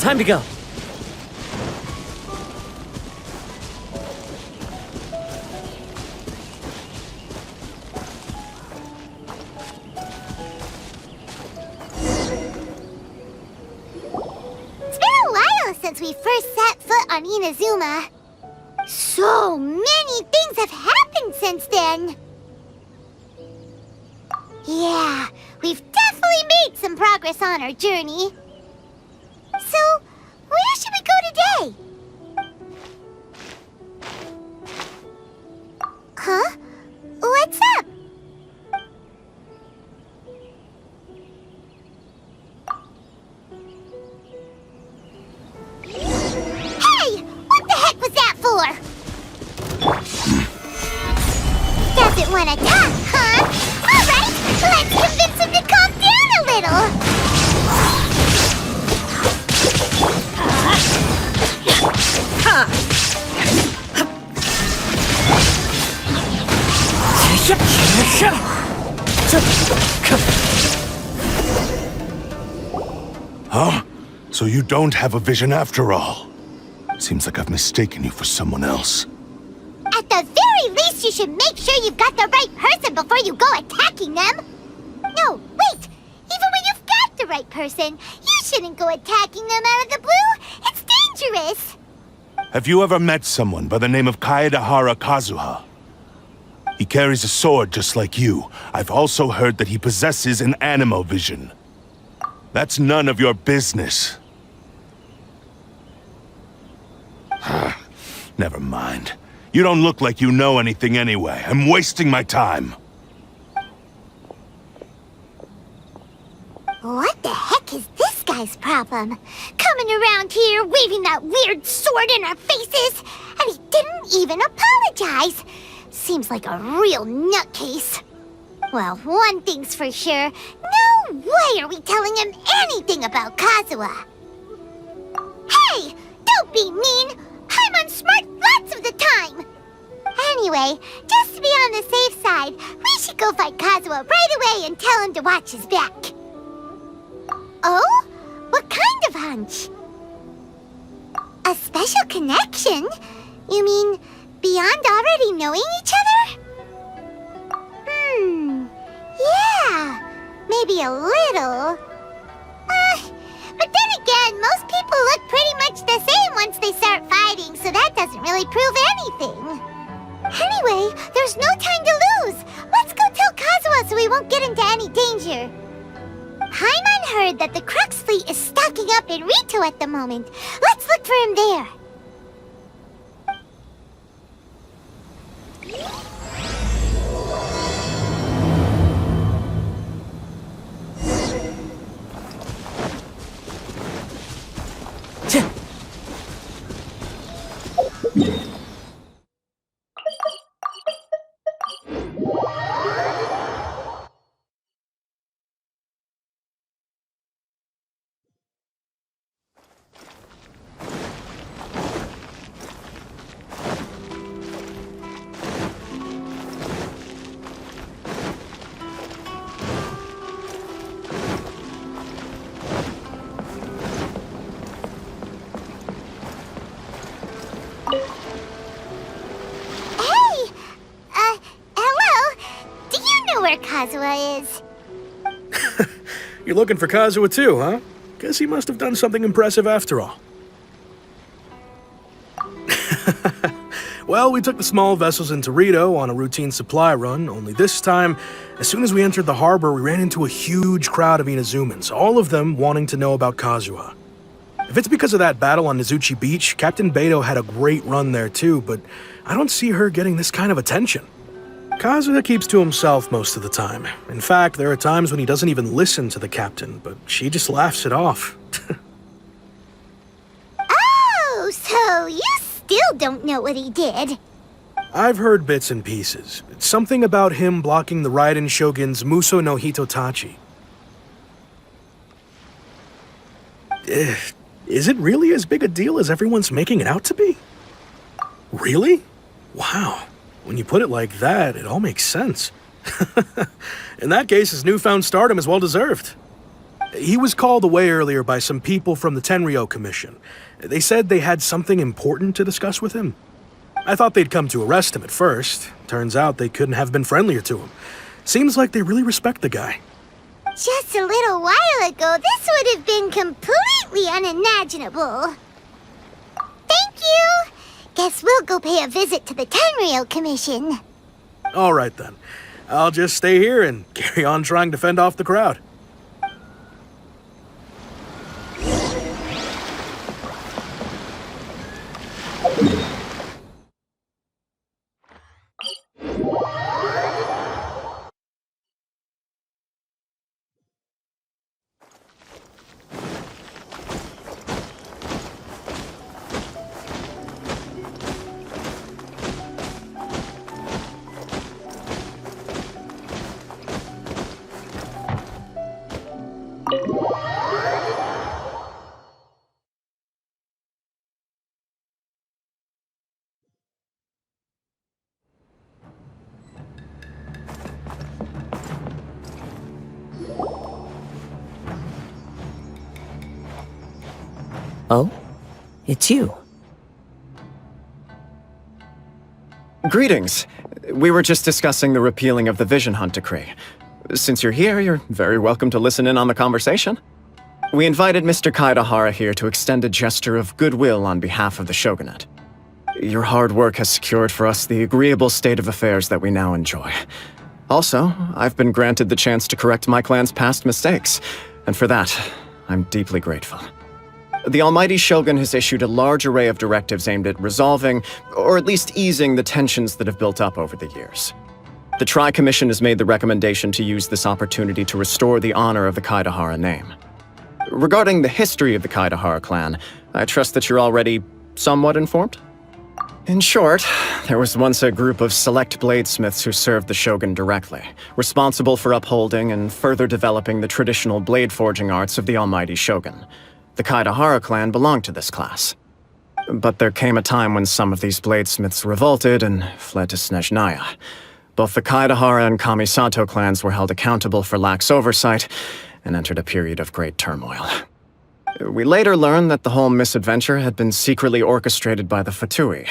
Time to go. It's been a while since we first set foot on Inazuma. So many things have happened since then. Yeah, we've definitely made some progress on our journey. So, where should we go today? Huh? What's up? Hey! What the heck was that for? Doesn't want to talk, huh? Alright, let's convince him to calm down a little. Huh? So you don't have a vision after all? Seems like I've mistaken you for someone else. At the very least, you should make sure you've got the right person before you go attacking them. No, wait! Even when you've got the right person, you shouldn't go attacking them out of the blue. It's dangerous. Have you ever met someone by the name of Kaedehara Kazuha? He carries a sword just like you. I've also heard that he possesses an animo vision. That's none of your business. Never mind. You don't look like you know anything anyway. I'm wasting my time. What the heck is this guy's problem? Coming around here, waving that weird sword in our faces, and he didn't even apologize. Seems like a real nutcase. Well, one thing's for sure. No way are we telling him anything about Kazuha. Hey! Don't be mean! I'm unsmart lots of the time! Anyway, just to be on the safe side, we should go find Kazuha right away and tell him to watch his back. Oh? What kind of hunch? A special connection? You mean beyond already knowing each other? Yeah, maybe a little. But then again, most people look pretty much the same once they start fighting, so that doesn't really prove anything. Anyway, there's no time to lose. Let's go tell Kazuha so we won't get into any danger. Paimon heard that the Crux fleet is stocking up in Rito at the moment. Let's look for him there. Kazuha is. You're looking for Kazuha too, huh? Guess he must have done something impressive after all. Well, we took the small vessels into Rito on a routine supply run, only this time, as soon as we entered the harbor, we ran into a huge crowd of Inazumans, all of them wanting to know about Kazuha. If it's because of that battle on Nizuchi Beach, Captain Beto had a great run there too, but I don't see her getting this kind of attention. Kazuha keeps to himself most of the time. In fact, there are times when he doesn't even listen to the captain, but she just laughs it off. Oh, so you still don't know what he did? I've heard bits and pieces. It's something about him blocking the Raiden Shogun's Muso no Hitotachi. Is it really as big a deal as everyone's making it out to be? Really? Wow. When you put it like that, it all makes sense. In that case, his newfound stardom is well deserved. He was called away earlier by some people from the Tenryou Commission. They said they had something important to discuss with him. I thought they'd come to arrest him at first. Turns out they couldn't have been friendlier to him. Seems like they really respect the guy. Just a little while ago, this would have been completely unimaginable. Thank you! Guess we'll go pay a visit to the Tenryou Commission. All right then. I'll just stay here and carry on trying to fend off the crowd. Oh? It's you. Greetings. We were just discussing the repealing of the Vision Hunt decree. Since you're here, you're very welcome to listen in on the conversation. We invited Mr. Kaedehara here to extend a gesture of goodwill on behalf of the Shogunate. Your hard work has secured for us the agreeable state of affairs that we now enjoy. Also, I've been granted the chance to correct my clan's past mistakes, and for that, I'm deeply grateful. The Almighty Shogun has issued a large array of directives aimed at resolving, or at least easing, the tensions that have built up over the years. The Tri-Commission has made the recommendation to use this opportunity to restore the honor of the Kaedehara name. Regarding the history of the Kaedehara clan, I trust that you're already somewhat informed? In short, there was once a group of select bladesmiths who served the Shogun directly, responsible for upholding and further developing the traditional blade forging arts of the Almighty Shogun. The Kaedehara clan belonged to this class. But there came a time when some of these bladesmiths revolted and fled to Snezhnaya. Both the Kaedehara and Kamisato clans were held accountable for lax oversight and entered a period of great turmoil. We later learned that the whole misadventure had been secretly orchestrated by the Fatui.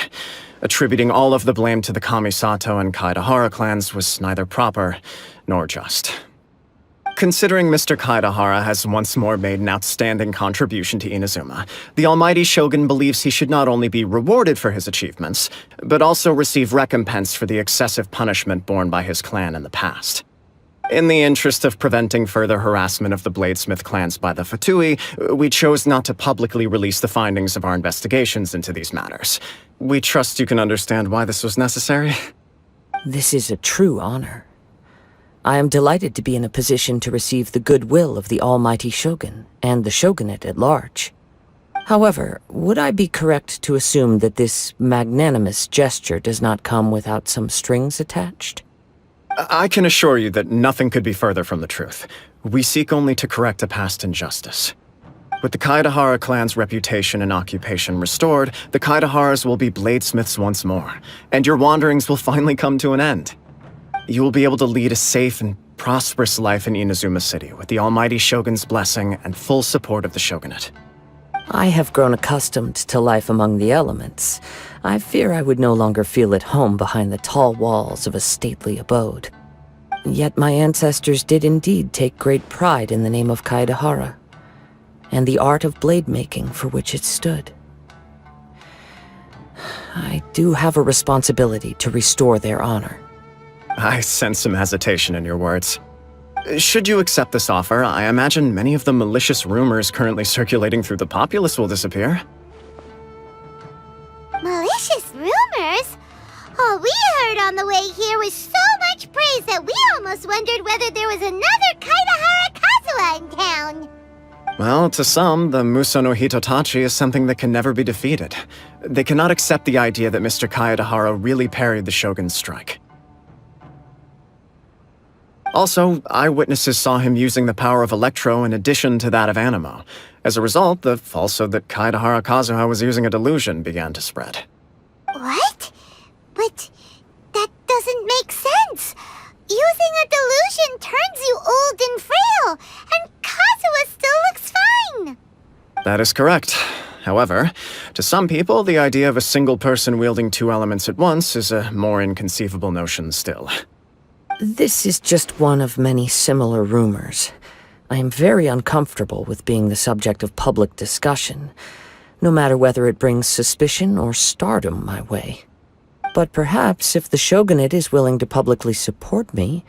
Attributing all of the blame to the Kamisato and Kaedehara clans was neither proper nor just. Considering Mr. Kaedehara has once more made an outstanding contribution to Inazuma, the Almighty Shogun believes he should not only be rewarded for his achievements, but also receive recompense for the excessive punishment borne by his clan in the past. In the interest of preventing further harassment of the Bladesmith clans by the Fatui, we chose not to publicly release the findings of our investigations into these matters. We trust you can understand why this was necessary. This is a true honor. I am delighted to be in a position to receive the goodwill of the Almighty Shogun and the Shogunate at large. However, would I be correct to assume that this magnanimous gesture does not come without some strings attached? I can assure you that nothing could be further from the truth. We seek only to correct a past injustice. With the Kaedehara clan's reputation and occupation restored, the Kaedeharas will be bladesmiths once more, and your wanderings will finally come to an end. You will be able to lead a safe and prosperous life in Inazuma City with the Almighty Shogun's blessing and full support of the Shogunate. I have grown accustomed to life among the elements. I fear I would no longer feel at home behind the tall walls of a stately abode. Yet my ancestors did indeed take great pride in the name of Kaedehara, and the art of blade making for which it stood. I do have a responsibility to restore their honor. I sense some hesitation in your words. Should you accept this offer, I imagine many of the malicious rumors currently circulating through the populace will disappear. Malicious rumors? All we heard on the way here was so much praise that we almost wondered whether there was another Kaedehara Kazuha in town. Well, to some, the Muso no Hitotachi is something that can never be defeated. They cannot accept the idea that Mr. Kaedehara really parried the Shogun's strike. Also, eyewitnesses saw him using the power of Electro in addition to that of Animo. As a result, the falsehood that Kaedehara Kazuha was using a delusion began to spread. What? But that doesn't make sense. Using a delusion turns you old and frail, and Kazuha That is correct. However, to some people, the idea of a single person wielding two elements at once is a more inconceivable notion still. This is just one of many similar rumors. I am very uncomfortable with being the subject of public discussion, no matter whether it brings suspicion or stardom my way. But perhaps if the Shogunate is willing to publicly support me,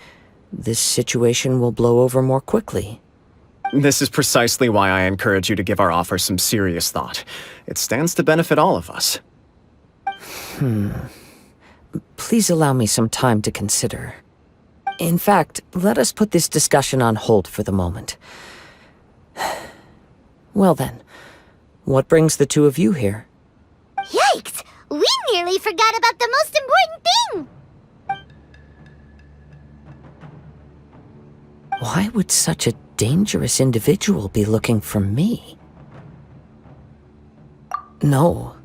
this situation will blow over more quickly. This is precisely why I encourage you to give our offer some serious thought. It stands to benefit all of us. Please allow me some time to consider. In fact, let us put this discussion on hold for the moment. Well then, what brings the two of you here? Yikes! We nearly forgot about the most important thing! Why would such a dangerous individual be looking for me? No,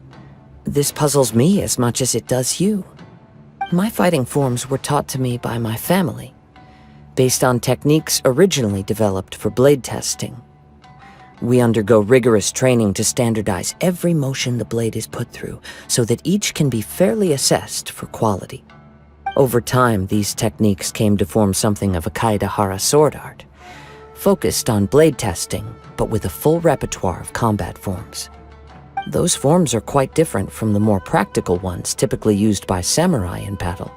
this puzzles me as much as it does you. My fighting forms were taught to me by my family, based on techniques originally developed for blade testing. We undergo rigorous training to standardize every motion the blade is put through, so that each can be fairly assessed for quality. Over time, these techniques came to form something of a Kaedehara sword art, focused on blade testing, but with a full repertoire of combat forms. Those forms are quite different from the more practical ones typically used by samurai in battle.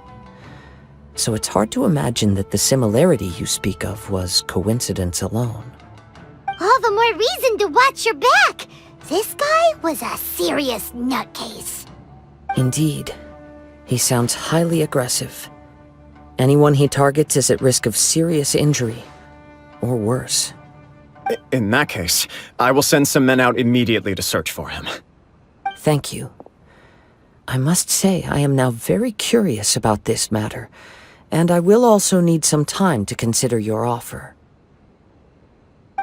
So it's hard to imagine that the similarity you speak of was coincidence alone. All the more reason to watch your back! This guy was a serious nutcase. Indeed. He sounds highly aggressive. Anyone he targets is at risk of serious injury, or worse. In that case, I will send some men out immediately to search for him. Thank you. I must say I am now very curious about this matter, and I will also need some time to consider your offer.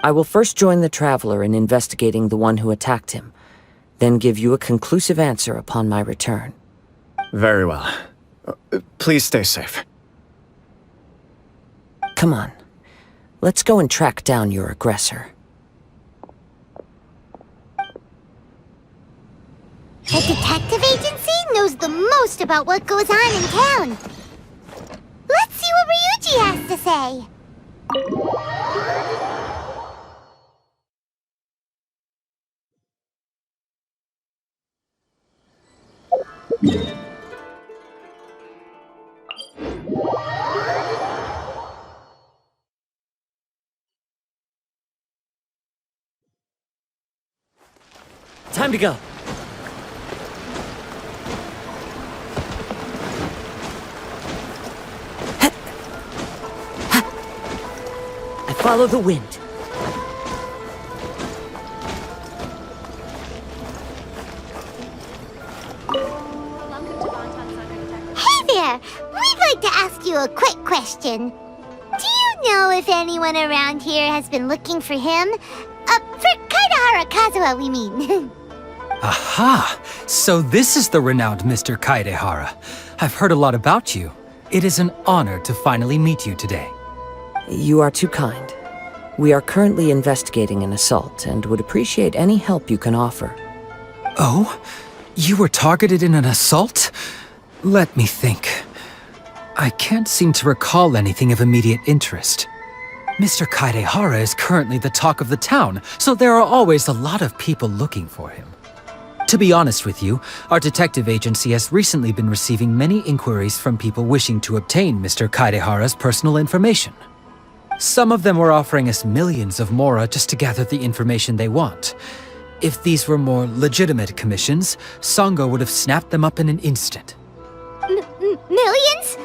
I will first join the Traveler in investigating the one who attacked him, then give you a conclusive answer upon my return. Very well. Please stay safe. Come on. Let's go and track down your aggressor. The detective agency knows the most about what goes on in town. Let's see what Ryuji has to say. Time to go. I follow the wind. Hey there! We'd like to ask you a quick question. Do you know if anyone around here has been looking for him? For Kaedehara Kazuha, we mean. Aha! So this is the renowned Mr. Kaedehara. I've heard a lot about you. It is an honor to finally meet you today. You are too kind. We are currently investigating an assault and would appreciate any help you can offer. Oh? You were targeted in an assault? Let me think. I can't seem to recall anything of immediate interest. Mr. Kaedehara is currently the talk of the town, so there are always a lot of people looking for him. To be honest with you, our detective agency has recently been receiving many inquiries from people wishing to obtain Mr. Kaedehara's personal information. Some of them were offering us millions of mora just to gather the information they want. If these were more legitimate commissions, Sango would have snapped them up in an instant. Millions?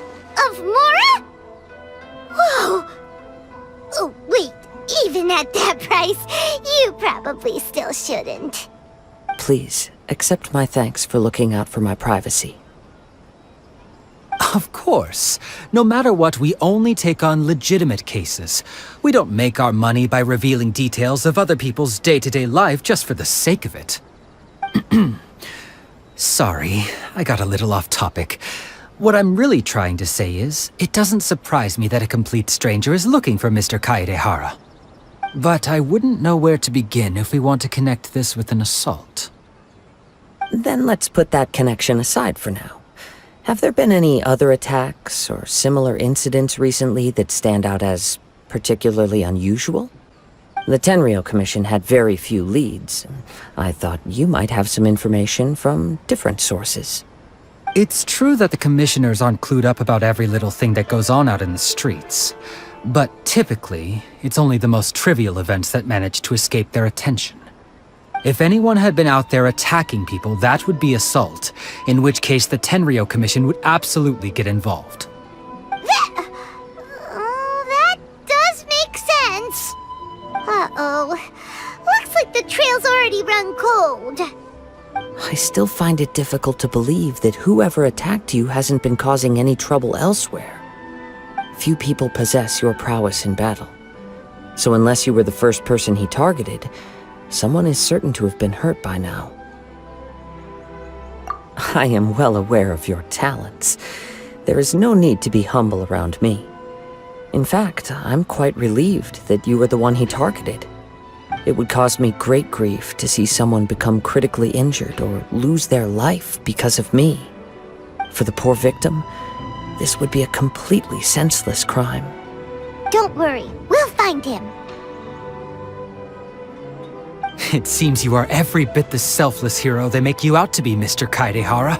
Of mora? Whoa! Oh, wait, even at that price, you probably still shouldn't. Please, accept my thanks for looking out for my privacy. Of course. No matter what, we only take on legitimate cases. We don't make our money by revealing details of other people's day-to-day life just for the sake of it. Sorry, I got a little off topic. What I'm really trying to say is, it doesn't surprise me that a complete stranger is looking for Mr. Kaedehara. but I wouldn't know where to begin if we want to connect this with an assault. Then let's put that connection aside for now. Have there been any other attacks or similar incidents recently that stand out as particularly unusual? The Tenryou Commission had very few leads. I thought you might have some information from different sources. It's true that the commissioners aren't clued up about every little thing that goes on out in the streets. But typically, it's only the most trivial events that manage to escape their attention. If anyone had been out there attacking people, that would be assault, in which case the Tenryou Commission would absolutely get involved. That does make sense. Uh-oh. Looks like the trail's already run cold. I still find it difficult to believe that whoever attacked you hasn't been causing any trouble elsewhere. Few people possess your prowess in battle. So unless you were the first person he targeted, someone is certain to have been hurt by now. I am well aware of your talents. There is no need to be humble around me. In fact, I'm quite relieved that you were the one he targeted. It would cause me great grief to see someone become critically injured or lose their life because of me. For the poor victim, this would be a completely senseless crime. Don't worry, we'll find him. It seems you are every bit the selfless hero they make you out to be, Mr. Kaedehara.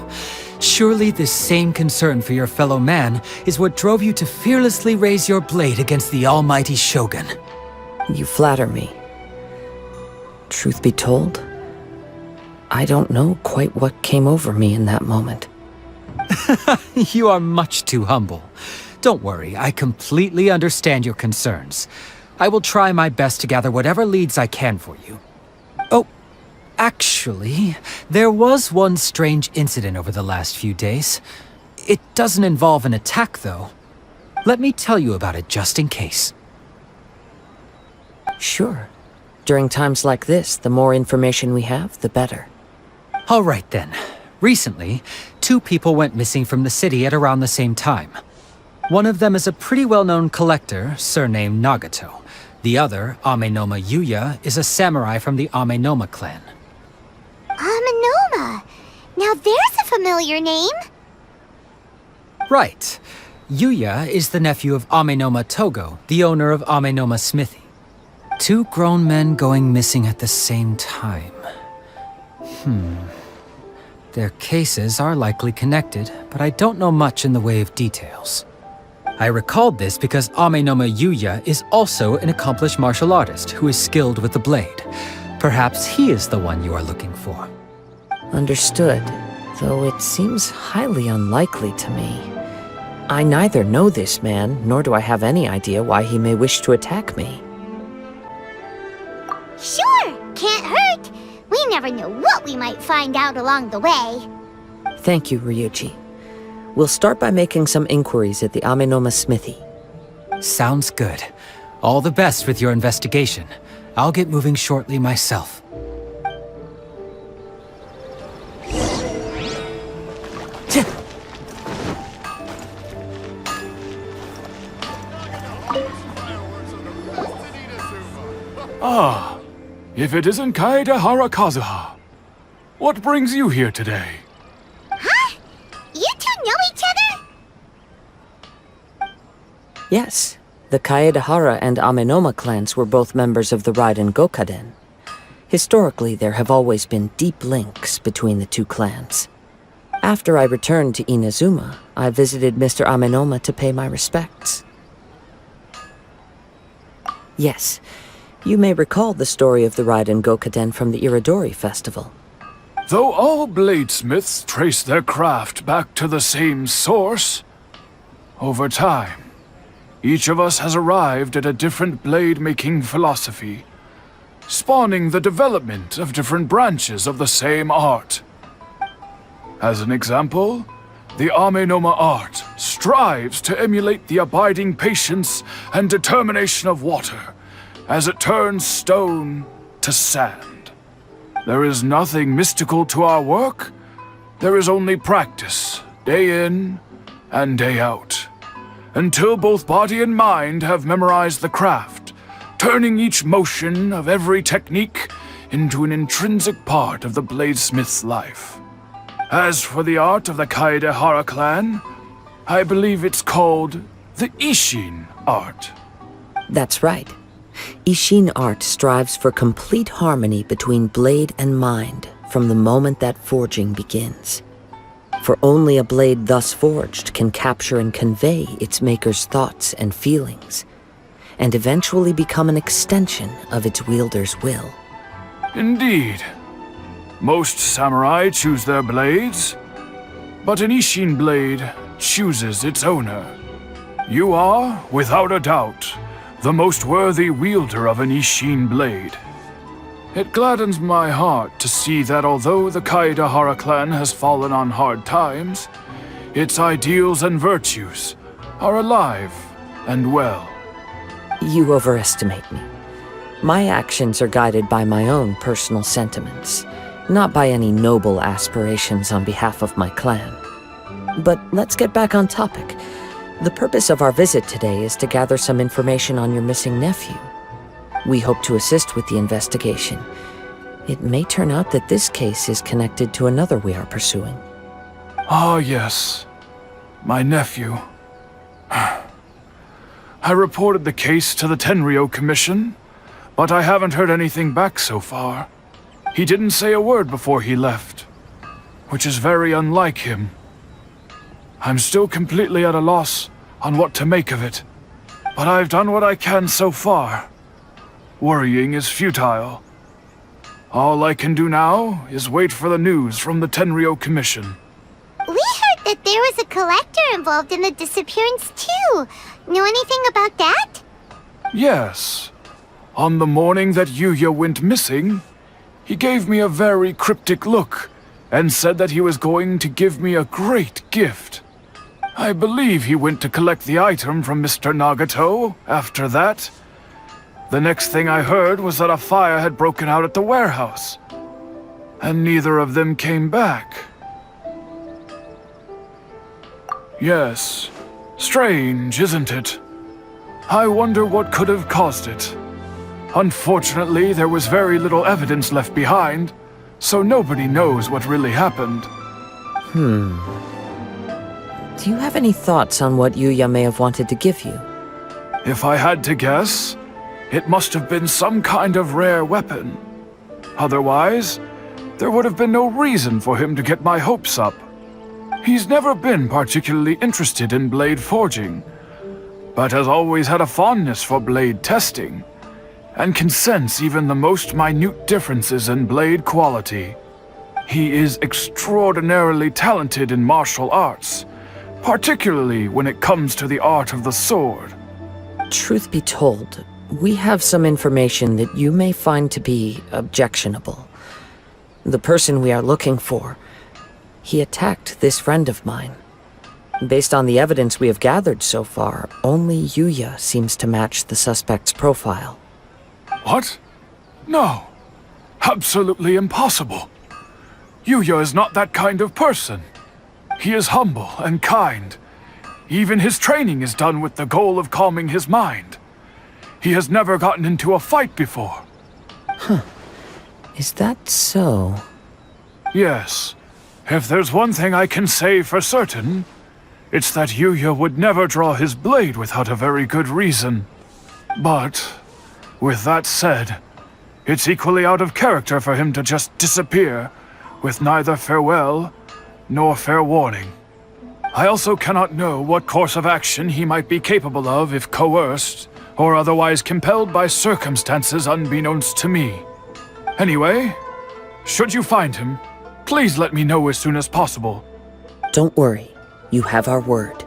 Surely this same concern for your fellow man is what drove you to fearlessly raise your blade against the almighty Shogun. You flatter me. Truth be told, I don't know quite what came over me in that moment. You are much too humble. Don't worry, I completely understand your concerns. I will try my best to gather whatever leads I can for you. Oh, actually, there was one strange incident over the last few days. It doesn't involve an attack, though. Let me tell you about it just in case. Sure. During times like this, the more information we have, the better. All right then. Recently, 2 people went missing from the city at around the same time. One of them is a pretty well-known collector, surnamed Nagato. The other, Amenoma Yuya, is a samurai from the Amenoma clan. Amenoma! Now there's a familiar name. Right. Yuya is the nephew of Amenoma Togo, the owner of Amenoma Smithy. 2 grown men going missing at the same time. Their cases are likely connected, but I don't know much in the way of details. I recalled this because Amenoma Yuya is also an accomplished martial artist who is skilled with the blade. Perhaps he is the one you are looking for. Understood, though it seems highly unlikely to me. I neither know this man, nor do I have any idea why he may wish to attack me. Sure, can't hurt. We never know what we might find out along the way. Thank you, Ryuji. We'll start by making some inquiries at the Amenoma Smithy. Sounds good. All the best with your investigation. I'll get moving shortly myself. Ah, if it isn't Kaedehara Kazuha. What brings you here today? Huh? You 2 know each other? Yes, the Kaedehara and Amenoma clans were both members of the Raiden Gokaden. Historically, there have always been deep links between the 2 clans. After I returned to Inazuma, I visited Mr. Amenoma to pay my respects. Yes, you may recall the story of the Raiden Gokaden from the Iridori Festival. Though all bladesmiths trace their craft back to the same source, over time, each of us has arrived at a different blade-making philosophy, spawning the development of different branches of the same art. As an example, the Amenoma art strives to emulate the abiding patience and determination of water as it turns stone to sand. There is nothing mystical to our work. There is only practice, day in and day out. Until both body and mind have memorized the craft, turning each motion of every technique into an intrinsic part of the bladesmith's life. As for the art of the Kaedehara clan, I believe it's called the Isshin art. That's right. Isshin art strives for complete harmony between blade and mind from the moment that forging begins. For only a blade thus forged can capture and convey its maker's thoughts and feelings, and eventually become an extension of its wielder's will. Indeed. Most samurai choose their blades, but an Isshin blade chooses its owner. You are, without a doubt, the most worthy wielder of an Isshin blade. It gladdens my heart to see that although the Kaedehara clan has fallen on hard times, its ideals and virtues are alive and well. You overestimate me. My actions are guided by my own personal sentiments, not by any noble aspirations on behalf of my clan. But let's get back on topic. The purpose of our visit today is to gather some information on your missing nephew. We hope to assist with the investigation. It may turn out that this case is connected to another we are pursuing. Ah, yes. My nephew. I reported the case to the Tenryou Commission, but I haven't heard anything back so far. He didn't say a word before he left, which is very unlike him. I'm still completely at a loss on what to make of it, but I've done what I can so far. Worrying is futile. All I can do now is wait for the news from the Tenryou Commission. We heard that there was a collector involved in the disappearance too. Know anything about that? Yes. On the morning that Yuya went missing, he gave me a very cryptic look and said that he was going to give me a great gift. I believe he went to collect the item from Mr. Nagato after that. The next thing I heard was that a fire had broken out at the warehouse, and neither of them came back. Yes, strange, isn't it? I wonder what could have caused it. Unfortunately, there was very little evidence left behind, so nobody knows what really happened. Do you have any thoughts on what Yuya may have wanted to give you? If I had to guess, it must have been some kind of rare weapon. Otherwise, there would have been no reason for him to get my hopes up. He's never been particularly interested in blade forging, but has always had a fondness for blade testing, and can sense even the most minute differences in blade quality. He is extraordinarily talented in martial arts, particularly when it comes to the art of the sword. Truth be told, we have some information that you may find to be objectionable. The person we are looking for, he attacked this friend of mine. Based on the evidence we have gathered so far, only Yuya seems to match the suspect's profile. What? No. Absolutely impossible. Yuya is not that kind of person. He is humble and kind. Even his training is done with the goal of calming his mind. He has never gotten into a fight before. Is that so? Yes. If there's one thing I can say for certain, it's that Yuya would never draw his blade without a very good reason. But, with that said, it's equally out of character for him to just disappear, with neither farewell nor fair warning. I also cannot know what course of action he might be capable of if coerced, or otherwise compelled by circumstances unbeknownst to me. Anyway, should you find him, please let me know as soon as possible. Don't worry. You have our word.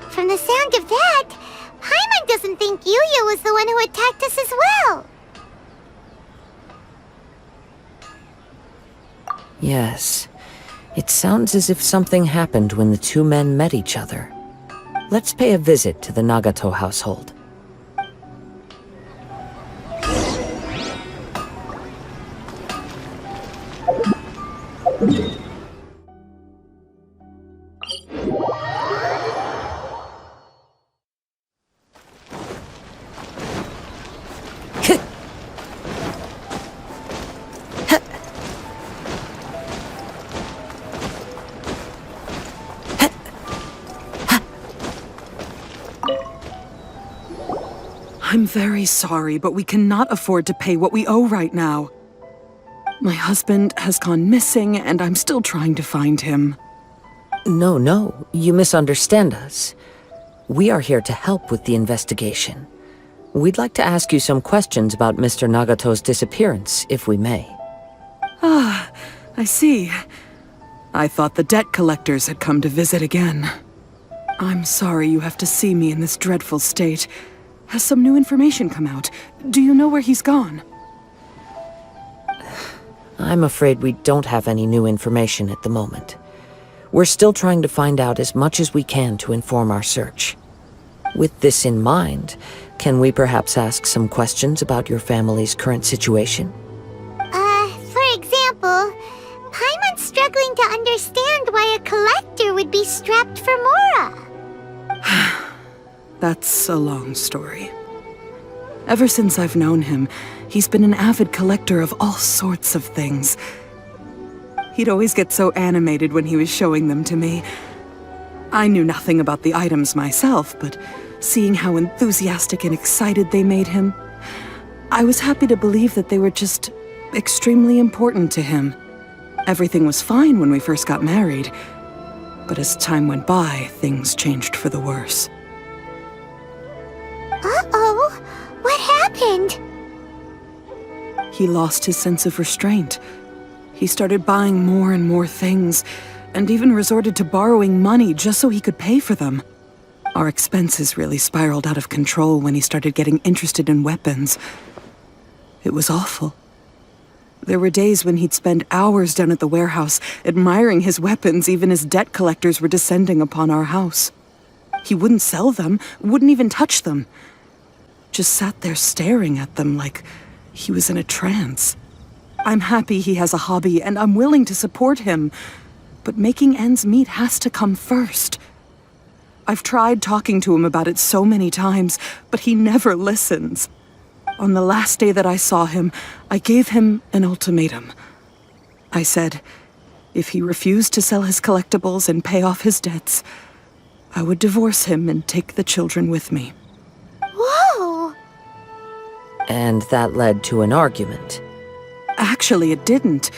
From the sound of that, Paimon doesn't think Yuya was the one who attacked us as well. Yes. It sounds as if something happened when the two men met each other. Let's pay a visit to the Nagato household. I'm very sorry, but we cannot afford to pay what we owe right now. My husband has gone missing, and I'm still trying to find him. No, you misunderstand us. We are here to help with the investigation. We'd like to ask you some questions about Mr. Nagato's disappearance, if we may. Ah, I see. I thought the debt collectors had come to visit again. I'm sorry you have to see me in this dreadful state. Has some new information come out? Do you know where he's gone? I'm afraid we don't have any new information at the moment. We're still trying to find out as much as we can to inform our search. With this in mind, can we perhaps ask some questions about your family's current situation? For example, Paimon's struggling to understand why a collector would be strapped for Mora. That's a long story. Ever since I've known him, he's been an avid collector of all sorts of things. He'd always get so animated when he was showing them to me. I knew nothing about the items myself, but seeing how enthusiastic and excited they made him, I was happy to believe that they were just extremely important to him. Everything was fine when we first got married, but as time went by, things changed for the worse. Uh-oh, what happened? He lost his sense of restraint. He started buying more and more things, and even resorted to borrowing money just so he could pay for them. Our expenses really spiraled out of control when he started getting interested in weapons. It was awful. There were days when he'd spend hours down at the warehouse, admiring his weapons even as debt collectors were descending upon our house. He wouldn't sell them, wouldn't even touch them. Just sat there staring at them like he was in a trance. I'm happy he has a hobby, and I'm willing to support him. But making ends meet has to come first. I've tried talking to him about it so many times, but he never listens. On the last day that I saw him, I gave him an ultimatum. I said, if he refused to sell his collectibles and pay off his debts, I would divorce him and take the children with me. Whoa! And that led to an argument. Actually, it didn't.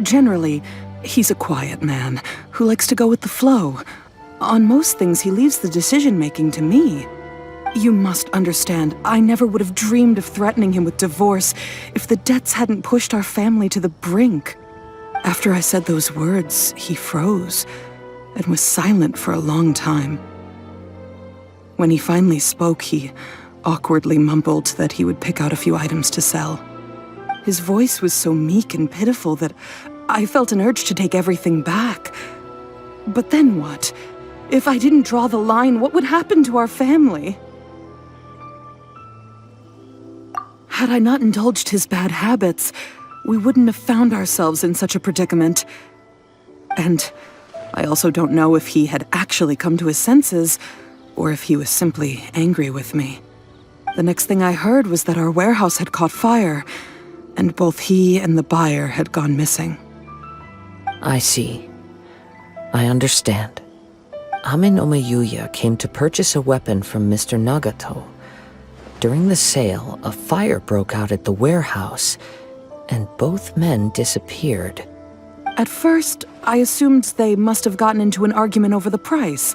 Generally, he's a quiet man who likes to go with the flow. On most things, he leaves the decision-making to me. You must understand, I never would have dreamed of threatening him with divorce if the debts hadn't pushed our family to the brink. After I said those words, he froze and was silent for a long time. When he finally spoke, he awkwardly mumbled that he would pick out a few items to sell. His voice was so meek and pitiful that I felt an urge to take everything back. But then what? If I didn't draw the line, what would happen to our family? Had I not indulged his bad habits, we wouldn't have found ourselves in such a predicament. And I also don't know if he had actually come to his senses, or if he was simply angry with me. The next thing I heard was that our warehouse had caught fire, and both he and the buyer had gone missing. I see. I understand. Ame no Mayuya came to purchase a weapon from Mr. Nagato. During the sale, a fire broke out at the warehouse, and both men disappeared. At first, I assumed they must have gotten into an argument over the price.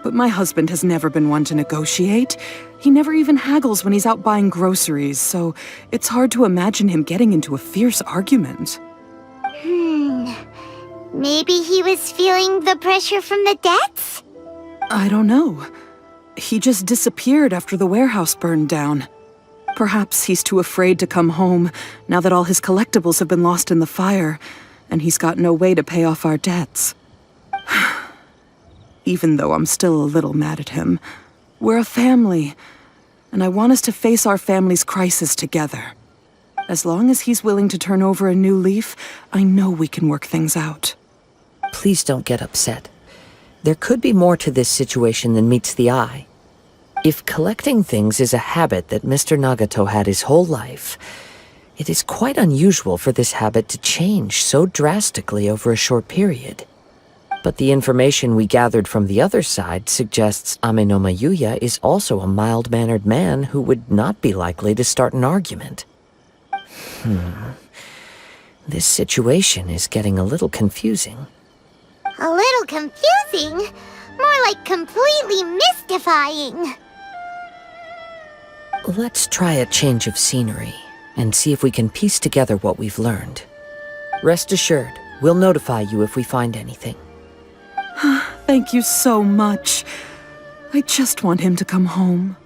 But my husband has never been one to negotiate. He never even haggles when he's out buying groceries, so it's hard to imagine him getting into a fierce argument. Maybe he was feeling the pressure from the debts? I don't know. He just disappeared after the warehouse burned down. Perhaps he's too afraid to come home now that all his collectibles have been lost in the fire, and he's got no way to pay off our debts. Even though I'm still a little mad at him, we're a family, and I want us to face our family's crisis together. As long as he's willing to turn over a new leaf, I know we can work things out. Please don't get upset. There could be more to this situation than meets the eye. If collecting things is a habit that Mr. Nagato had his whole life, it is quite unusual for this habit to change so drastically over a short period. But the information we gathered from the other side suggests Amenoma Yuya is also a mild-mannered man who would not be likely to start an argument. This situation is getting a little confusing. A little confusing? More like completely mystifying. Let's try a change of scenery and see if we can piece together what we've learned. Rest assured, we'll notify you if we find anything. Thank you so much. I just want him to come home.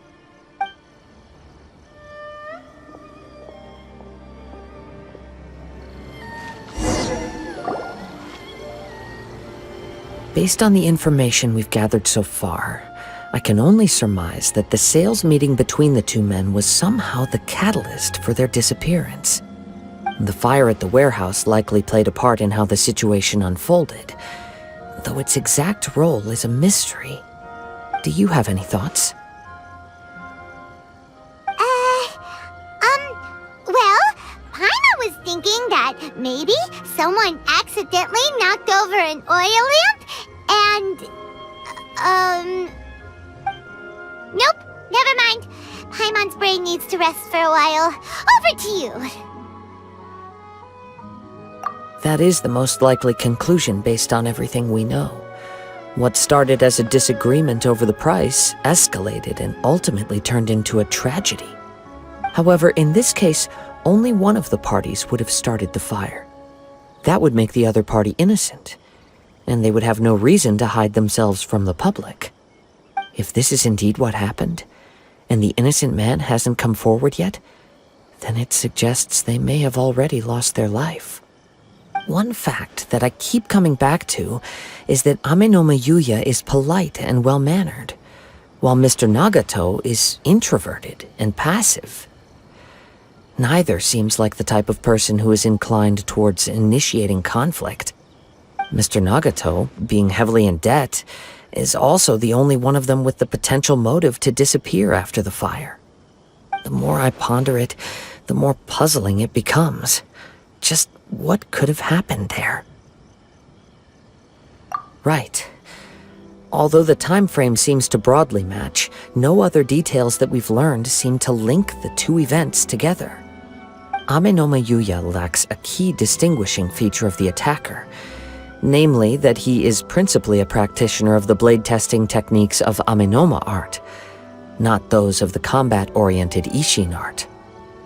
Based on the information we've gathered so far, I can only surmise that the sales meeting between the two men was somehow the catalyst for their disappearance. The fire at the warehouse likely played a part in how the situation unfolded, though its exact role is a mystery. Do you have any thoughts? Well, Paimon was thinking that maybe someone accidentally knocked over an oil lamp and, nope, never mind. Paimon's brain needs to rest for a while. Over to you. That is the most likely conclusion based on everything we know. What started as a disagreement over the price escalated and ultimately turned into a tragedy. However, in this case, only one of the parties would have started the fire. That would make the other party innocent, and they would have no reason to hide themselves from the public. If this is indeed what happened, and the innocent man hasn't come forward yet, then it suggests they may have already lost their life. One fact that I keep coming back to is that Amenoma Yuya is polite and well-mannered, while Mr. Nagato is introverted and passive. Neither seems like the type of person who is inclined towards initiating conflict. Mr. Nagato, being heavily in debt, is also the only one of them with the potential motive to disappear after the fire. The more I ponder it, the more puzzling it becomes. Just what could have happened there? Right. Although the time frame seems to broadly match, no other details that we've learned seem to link the two events together. Amenoma Yuya lacks a key distinguishing feature of the attacker, namely that he is principally a practitioner of the blade testing techniques of Amenoma art, not those of the combat-oriented Isshin art.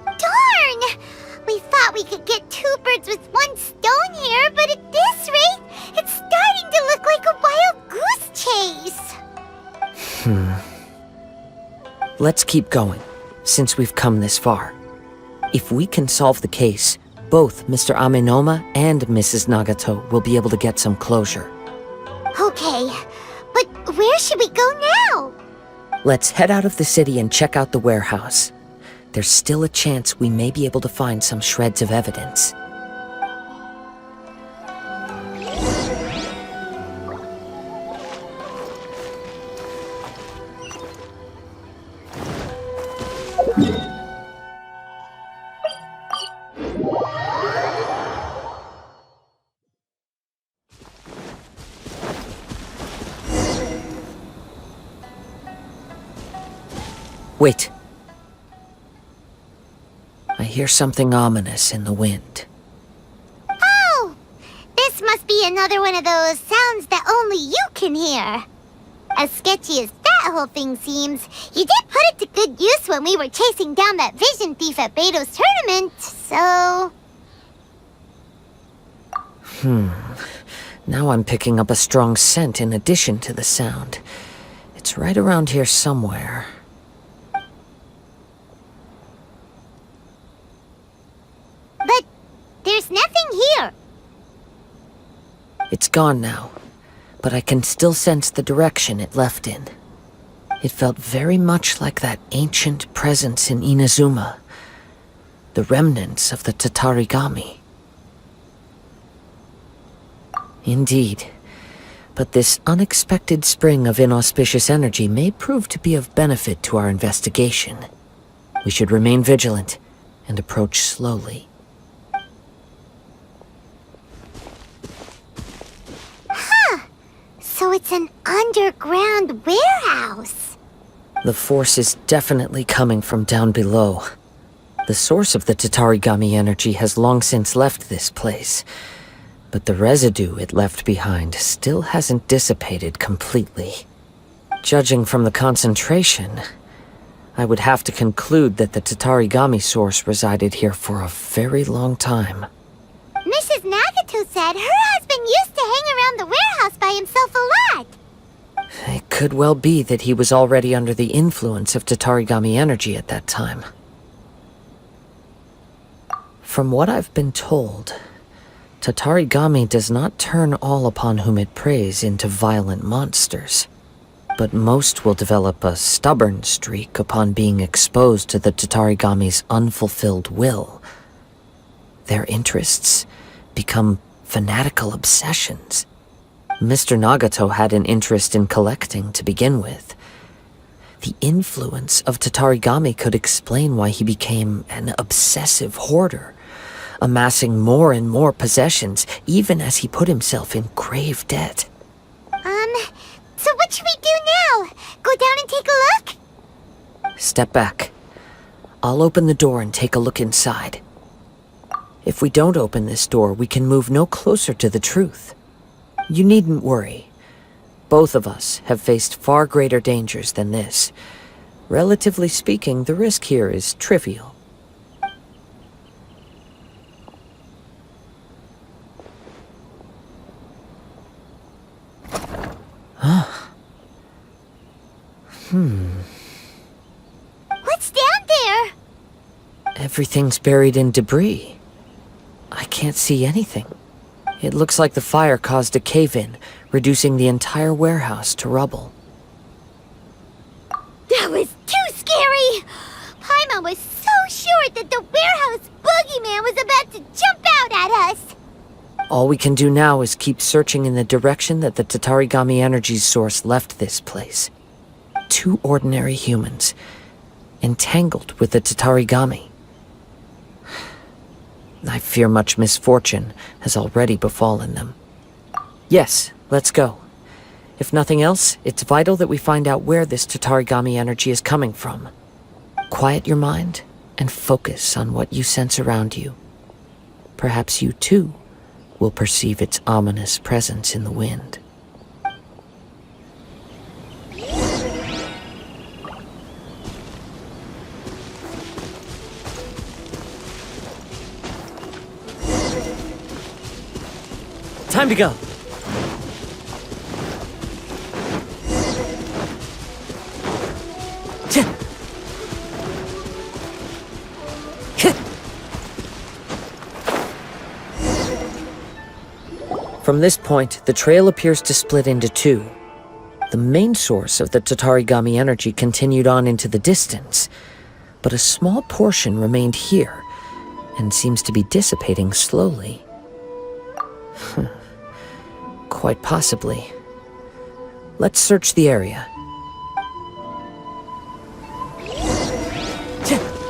Darn! We thought we could get two birds with one stone here, but at this rate, it's starting to look like a wild goose chase. Let's keep going, since we've come this far. If we can solve the case, both Mr. Amenoma and Mrs. Nagato will be able to get some closure. Okay, but where should we go now? Let's head out of the city and check out the warehouse. There's still a chance we may be able to find some shreds of evidence. Wait. I hear something ominous in the wind. Oh! This must be another one of those sounds that only you can hear. As sketchy as that whole thing seems, you did put it to good use when we were chasing down that vision thief at Beto's tournament, so... Now I'm picking up a strong scent in addition to the sound. It's right around here somewhere. But there's nothing here. It's gone now, but I can still sense the direction it left in. It felt very much like that ancient presence in Inazuma, the remnants of the Tatarigami. Indeed, but this unexpected spring of inauspicious energy may prove to be of benefit to our investigation. We should remain vigilant and approach slowly. it's an underground warehouse. The force is definitely coming from down below. The source of the Tatarigami energy has long since left this place, but the residue it left behind still hasn't dissipated completely. Judging from the concentration, I would have to conclude that the Tatarigami source resided here for a very long time. Mrs. Nagato said her husband used to hang around the warehouse by himself a lot. It could well be that he was already under the influence of Tatarigami energy at that time. From what I've been told, Tatarigami does not turn all upon whom it preys into violent monsters, but most will develop a stubborn streak upon being exposed to the Tatarigami's unfulfilled will. Their interests become fanatical obsessions. Mr. Nagato had an interest in collecting to begin with. The influence of Tatarigami could explain why he became an obsessive hoarder, amassing more and more possessions, even as he put himself in grave debt. So what should we do now? Go down and take a look? Step back. I'll open the door and take a look inside. If we don't open this door, we can move no closer to the truth. You needn't worry. Both of us have faced far greater dangers than this. Relatively speaking, the risk here is trivial. What's down there? Everything's buried in debris. I can't see anything. It looks like the fire caused a cave-in, reducing the entire warehouse to rubble. That was too scary! Paimon was so sure that the warehouse boogeyman was about to jump out at us! All we can do now is keep searching in the direction that the Tatarigami energy's source left this place. 2 ordinary humans, entangled with the Tatarigami. I fear much misfortune has already befallen them. Yes, let's go. If nothing else, it's vital that we find out where this Tatarigami energy is coming from. Quiet your mind and focus on what you sense around you. Perhaps you too will perceive its ominous presence in the wind. Time to go. From this point, the trail appears to split into 2. The main source of the Tatarigami energy continued on into the distance, but a small portion remained here and seems to be dissipating slowly. Quite possibly. Let's search the area.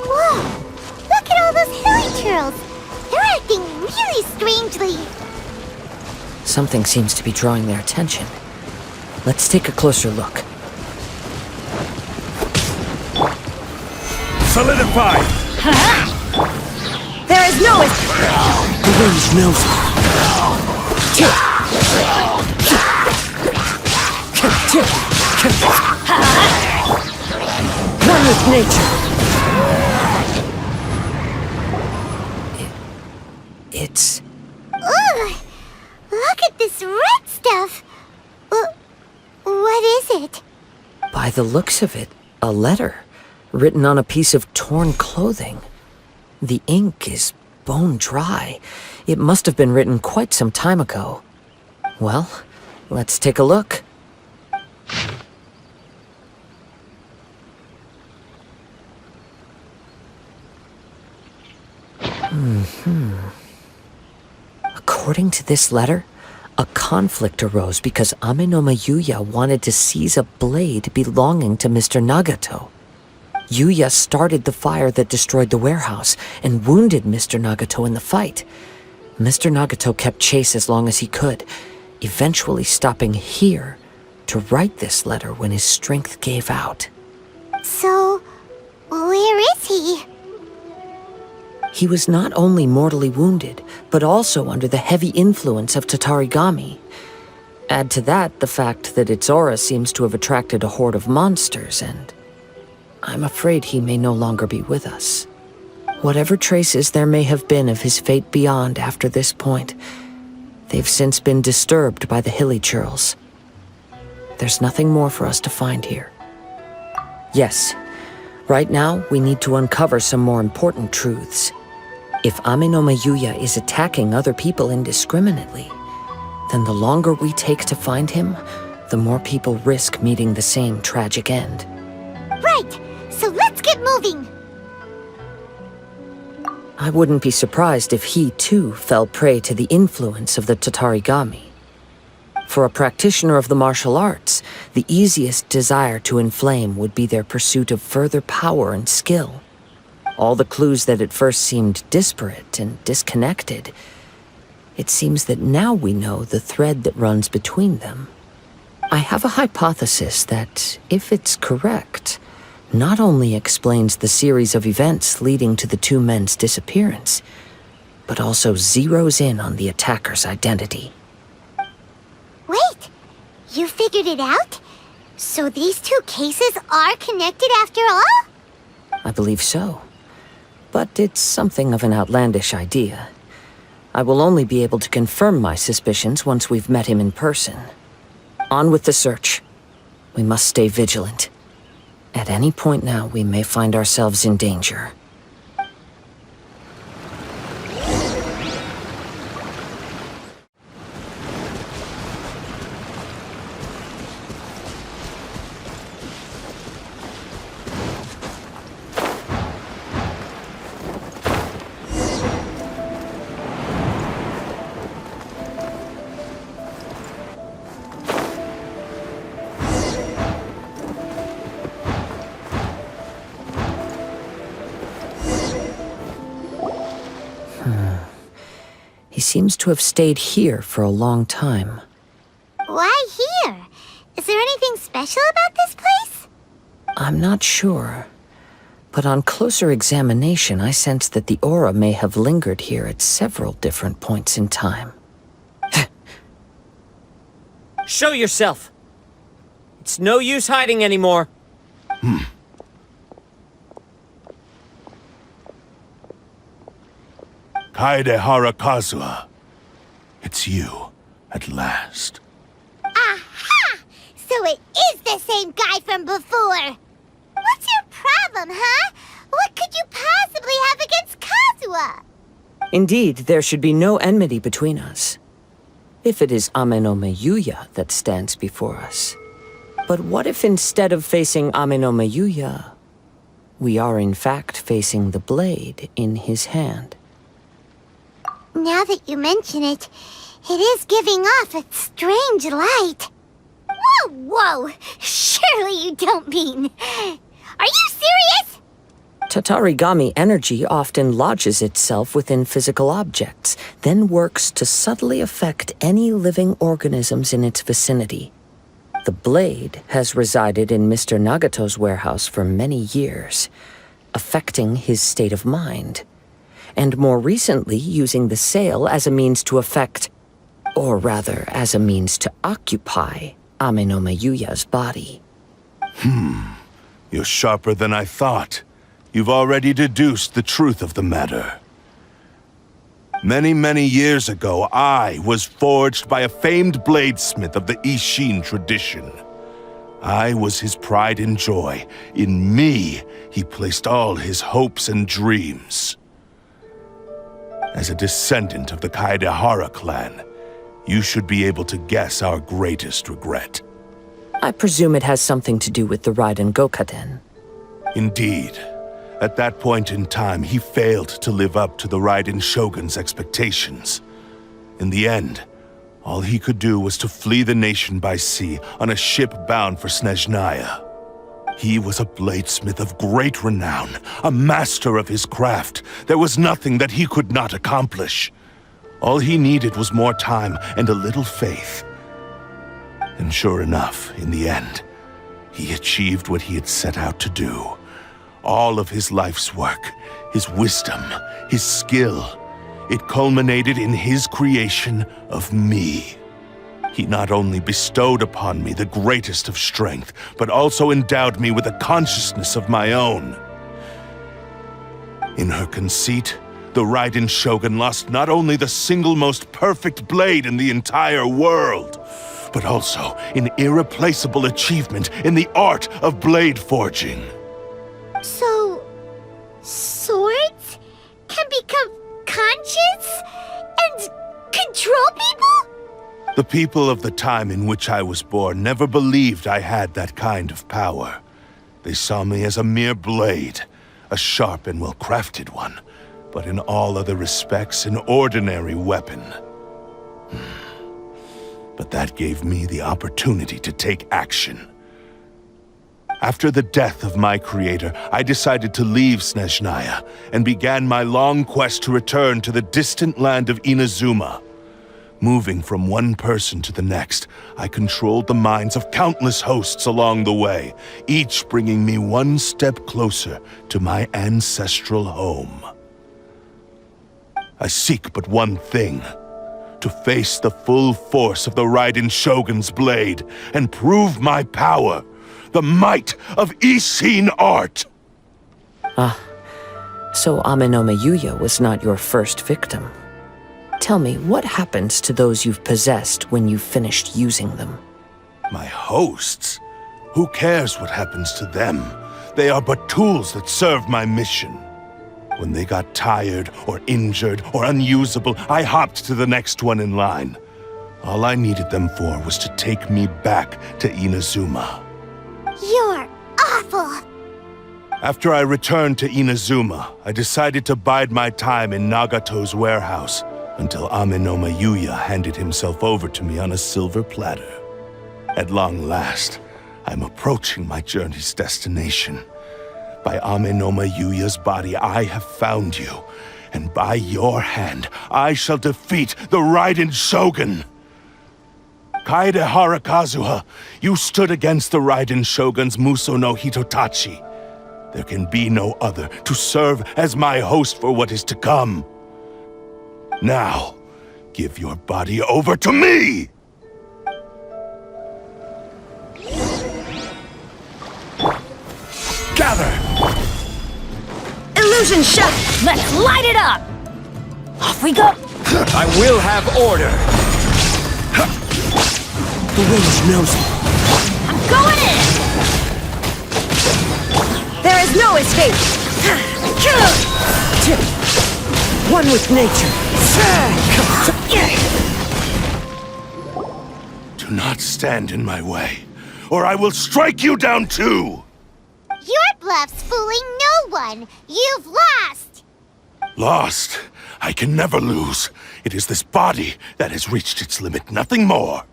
Whoa! Look at all those hilly churls! They're acting really strangely! Something seems to be drawing their attention. Let's take a closer look. Solidify! There is no The wind smells One with nature. It's... Ugh! Look at this red stuff! What is it? By the looks of it, a letter written on a piece of torn clothing. The ink is bone dry. It must have been written quite some time ago. Well, let's take a look. According to this letter, a conflict arose because Amenoma Yuya wanted to seize a blade belonging to Mr. Nagato. Yuya started the fire that destroyed the warehouse and wounded Mr. Nagato in the fight. Mr. Nagato kept chase as long as he could, eventually stopping here to write this letter when his strength gave out. So, where is he? He was not only mortally wounded, but also under the heavy influence of Tatarigami. Add to that the fact that its aura seems to have attracted a horde of monsters, and I'm afraid he may no longer be with us. Whatever traces there may have been of his fate beyond after this point, they've since been disturbed by the hilly churls. There's nothing more for us to find here. Yes, right now we need to uncover some more important truths. If Ame no Mayuya is attacking other people indiscriminately, then the longer we take to find him, the more people risk meeting the same tragic end. Right, so let's get moving. I wouldn't be surprised if he, too, fell prey to the influence of the Tatarigami. For a practitioner of the martial arts, the easiest desire to inflame would be their pursuit of further power and skill. All the clues that at first seemed disparate and disconnected, it seems that now we know the thread that runs between them. I have a hypothesis that, if it's correct, not only explains the series of events leading to the two men's disappearance, but also zeroes in on the attacker's identity. Wait, you figured it out? So these two cases are connected after all? I believe so. But it's something of an outlandish idea. I will only be able to confirm my suspicions once we've met him in person. On with the search. We must stay vigilant. At any point now, we may find ourselves in danger. He seems to have stayed here for a long time. Why here? Is there anything special about this place? I'm not sure. But on closer examination, I sense that the aura may have lingered here at several different points in time. Show yourself! It's no use hiding anymore. Kaedehara Kazuha. It's you, at last. Aha! So it is the same guy from before! What's your problem, huh? What could you possibly have against Kazuha? Indeed, there should be no enmity between us. If it is Ame no Mayuya that stands before us. But what if instead of facing Ame no Mayuya, we are in fact facing the blade in his hand? Now that you mention it, it is giving off a strange light. Whoa, whoa! Surely you don't mean... Are you serious? Tatarigami energy often lodges itself within physical objects, then works to subtly affect any living organisms in its vicinity. The blade has resided in Mr. Nagato's warehouse for many years, affecting his state of mind, and more recently using the sale as a means to affect, or rather as a means to occupy, Ame no Mayuya's body. You're sharper than I thought. You've already deduced the truth of the matter. Many, many years ago, I was forged by a famed bladesmith of the Isshin tradition. I was his pride and joy. In me, he placed all his hopes and dreams. As a descendant of the Kaedehara clan, you should be able to guess our greatest regret. I presume it has something to do with the Raiden Gokaden. Indeed. At that point in time, he failed to live up to the Raiden Shogun's expectations. In the end, all he could do was to flee the nation by sea on a ship bound for Snezhnaya. He was a bladesmith of great renown, a master of his craft. There was nothing that he could not accomplish. All he needed was more time and a little faith. And sure enough, in the end, he achieved what he had set out to do. All of his life's work, his wisdom, his skill, it culminated in his creation of me. He not only bestowed upon me the greatest of strength, but also endowed me with a consciousness of my own. In her conceit, the Raiden Shogun lost not only the single most perfect blade in the entire world, but also an irreplaceable achievement in the art of blade forging. So, swords can become conscious and control people? The people of the time in which I was born never believed I had that kind of power. They saw me as a mere blade, a sharp and well-crafted one, but in all other respects an ordinary weapon. But that gave me the opportunity to take action. After the death of my creator, I decided to leave Snezhnaya and began my long quest to return to the distant land of Inazuma. Moving from one person to the next, I controlled the minds of countless hosts along the way, each bringing me one step closer to my ancestral home. I seek but one thing: to face the full force of the Raiden Shogun's blade and prove my power, the might of Isshin art! So Amenoma Yuya was not your first victim. Tell me, what happens to those you've possessed when you've finished using them? My hosts? Who cares what happens to them? They are but tools that serve my mission. When they got tired, or injured, or unusable, I hopped to the next one in line. All I needed them for was to take me back to Inazuma. You're awful! After I returned to Inazuma, I decided to bide my time in Nagato's warehouse until Amenoma Yuya handed himself over to me on a silver platter. At long last, I'm approaching my journey's destination. By Amenoma Yuya's body, I have found you, and by your hand, I shall defeat the Raiden Shogun! Kaedehara Kazuha, you stood against the Raiden Shogun's Muso no Hitotachi. There can be no other to serve as my host for what is to come. Now, give your body over to me! Gather! Illusion shot! Let's light it up! Off we go! I will have order. The wind knows it. I'm going in! There is no escape! One with nature. Do not stand in my way, or I will strike you down too! Your bluff's fooling no one! You've lost! Lost? I can never lose. It is this body that has reached its limit, nothing more.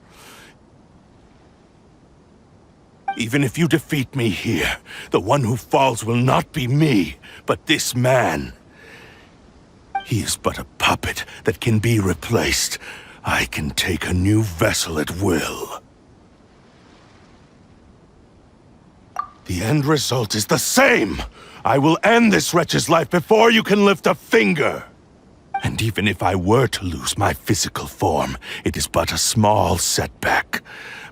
Even if you defeat me here, the one who falls will not be me, but this man. He is but a puppet that can be replaced. I can take a new vessel at will. The end result is the same! I will end this wretch's life before you can lift a finger! And even if I were to lose my physical form, it is but a small setback.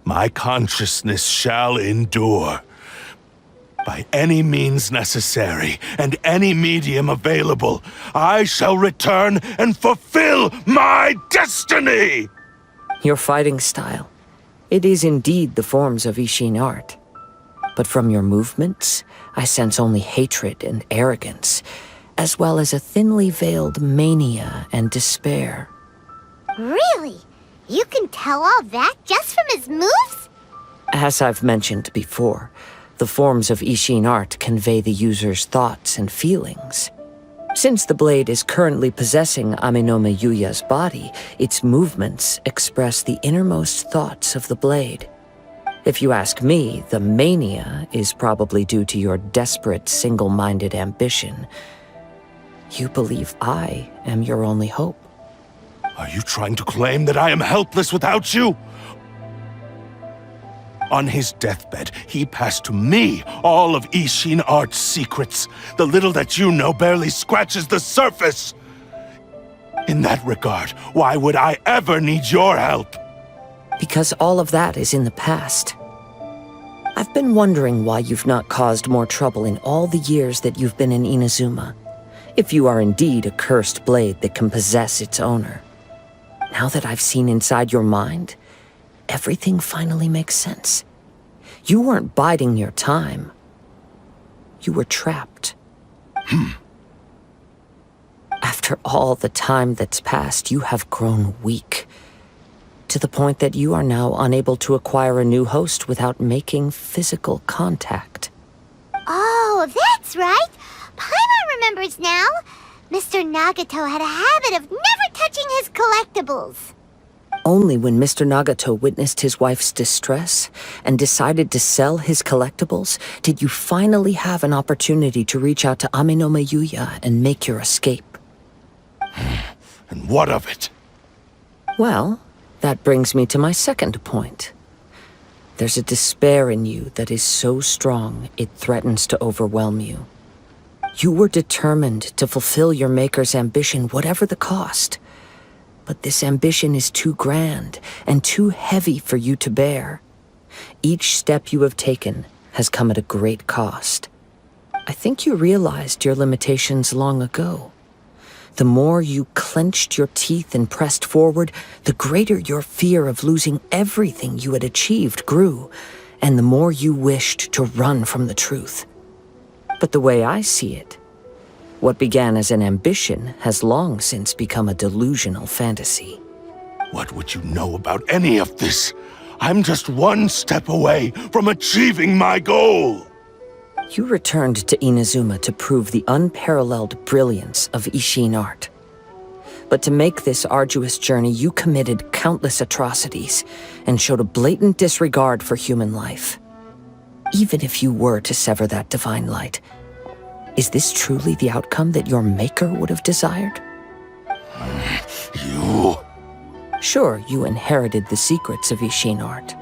My consciousness shall endure. By any means necessary, and any medium available, I shall return and fulfill my destiny! Your fighting style. It is indeed the forms of Isshin art. But from your movements, I sense only hatred and arrogance, as well as a thinly veiled mania and despair. Really? You can tell all that just from his moves? As I've mentioned before, the forms of Isshin art convey the user's thoughts and feelings. Since the blade is currently possessing Amenoma Yuya's body, its movements express the innermost thoughts of the blade. If you ask me, the mania is probably due to your desperate, single-minded ambition. You believe I am your only hope. Are you trying to claim that I am helpless without you? On his deathbed, he passed to me all of Isshin Art's secrets. The little that you know barely scratches the surface. In that regard, why would I ever need your help? Because all of that is in the past. I've been wondering why you've not caused more trouble in all the years that you've been in Inazuma. If you are indeed a cursed blade that can possess its owner. Now that I've seen inside your mind, everything finally makes sense. You weren't biding your time. You were trapped. After all the time that's passed, you have grown weak. To the point that you are now unable to acquire a new host without making physical contact. Oh, that's right. Paimon remembers now. Mr. Nagato had a habit of never touching his collectibles. Only when Mr. Nagato witnessed his wife's distress and decided to sell his collectibles did you finally have an opportunity to reach out to Amenoma Yuya and make your escape. And what of it? Well, that brings me to my second point. There's a despair in you that is so strong it threatens to overwhelm you. You were determined to fulfill your maker's ambition whatever the cost. But this ambition is too grand and too heavy for you to bear. Each step you have taken has come at a great cost. I think you realized your limitations long ago. The more you clenched your teeth and pressed forward, the greater your fear of losing everything you had achieved grew, and the more you wished to run from the truth. But the way I see it, what began as an ambition has long since become a delusional fantasy. What would you know about any of this? I'm just one step away from achieving my goal! You returned to Inazuma to prove the unparalleled brilliance of Isshin art. But to make this arduous journey, you committed countless atrocities and showed a blatant disregard for human life. Even if you were to sever that divine light, is this truly the outcome that your maker would have desired? You... Sure, you inherited the secrets of Isshin art.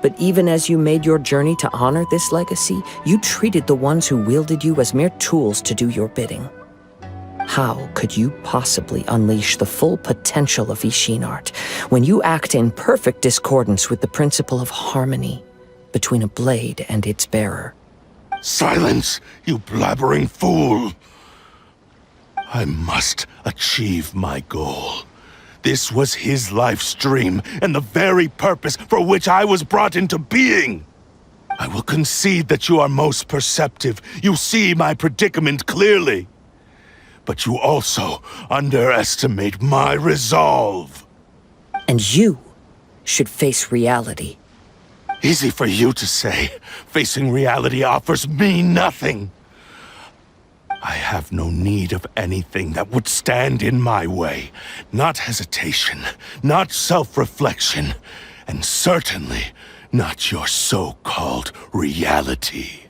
But even as you made your journey to honor this legacy, you treated the ones who wielded you as mere tools to do your bidding. How could you possibly unleash the full potential of Isshin art when you act in perfect discordance with the principle of harmony between a blade and its bearer? Silence, you blabbering fool! I must achieve my goal. This was his life's dream, and the very purpose for which I was brought into being. I will concede that you are most perceptive. You see my predicament clearly. But you also underestimate my resolve. And you should face reality. Easy for you to say. Facing reality offers me nothing. I have no need of anything that would stand in my way. Not hesitation, not self-reflection, and certainly not your so-called reality.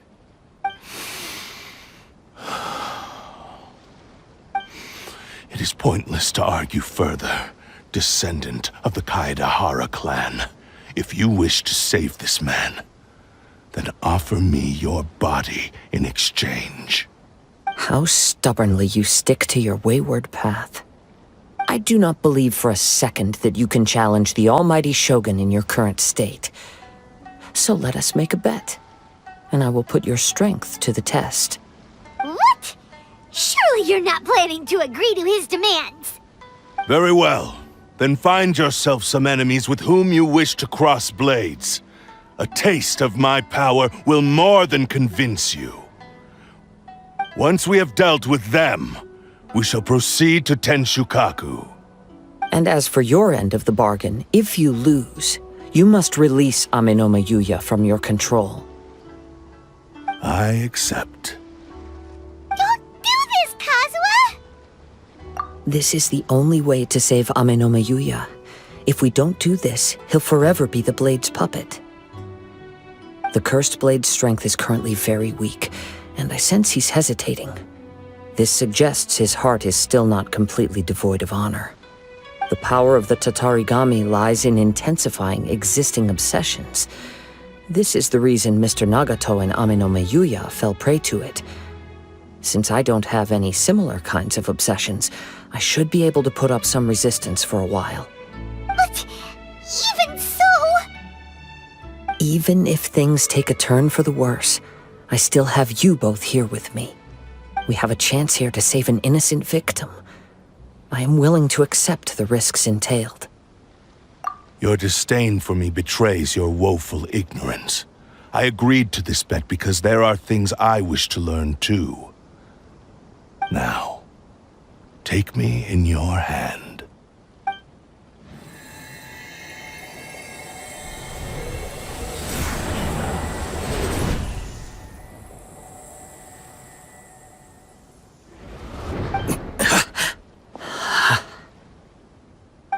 It is pointless to argue further, descendant of the Kaedehara clan. If you wish to save this man, then offer me your body in exchange. How stubbornly you stick to your wayward path. I do not believe for a second that you can challenge the almighty Shogun in your current state. So let us make a bet, and I will put your strength to the test. What? Surely you're not planning to agree to his demands. Very well. Then find yourself some enemies with whom you wish to cross blades. A taste of my power will more than convince you. Once we have dealt with them, we shall proceed to Tenshukaku. And as for your end of the bargain, if you lose, you must release Amenoma Yuya from your control. I accept. Don't do this, Kazuha! This is the only way to save Amenoma Yuya. If we don't do this, he'll forever be the Blade's puppet. The Cursed Blade's strength is currently very weak, and I sense he's hesitating. This suggests his heart is still not completely devoid of honor. The power of the Tatarigami lies in intensifying existing obsessions. This is the reason Mr. Nagato and Ame Yuya fell prey to it. Since I don't have any similar kinds of obsessions, I should be able to put up some resistance for a while. But even so... Even if things take a turn for the worse, I still have you both here with me. We have a chance here to save an innocent victim. I am willing to accept the risks entailed. Your disdain for me betrays your woeful ignorance. I agreed to this bet because there are things I wish to learn too. Now, take me in your hand.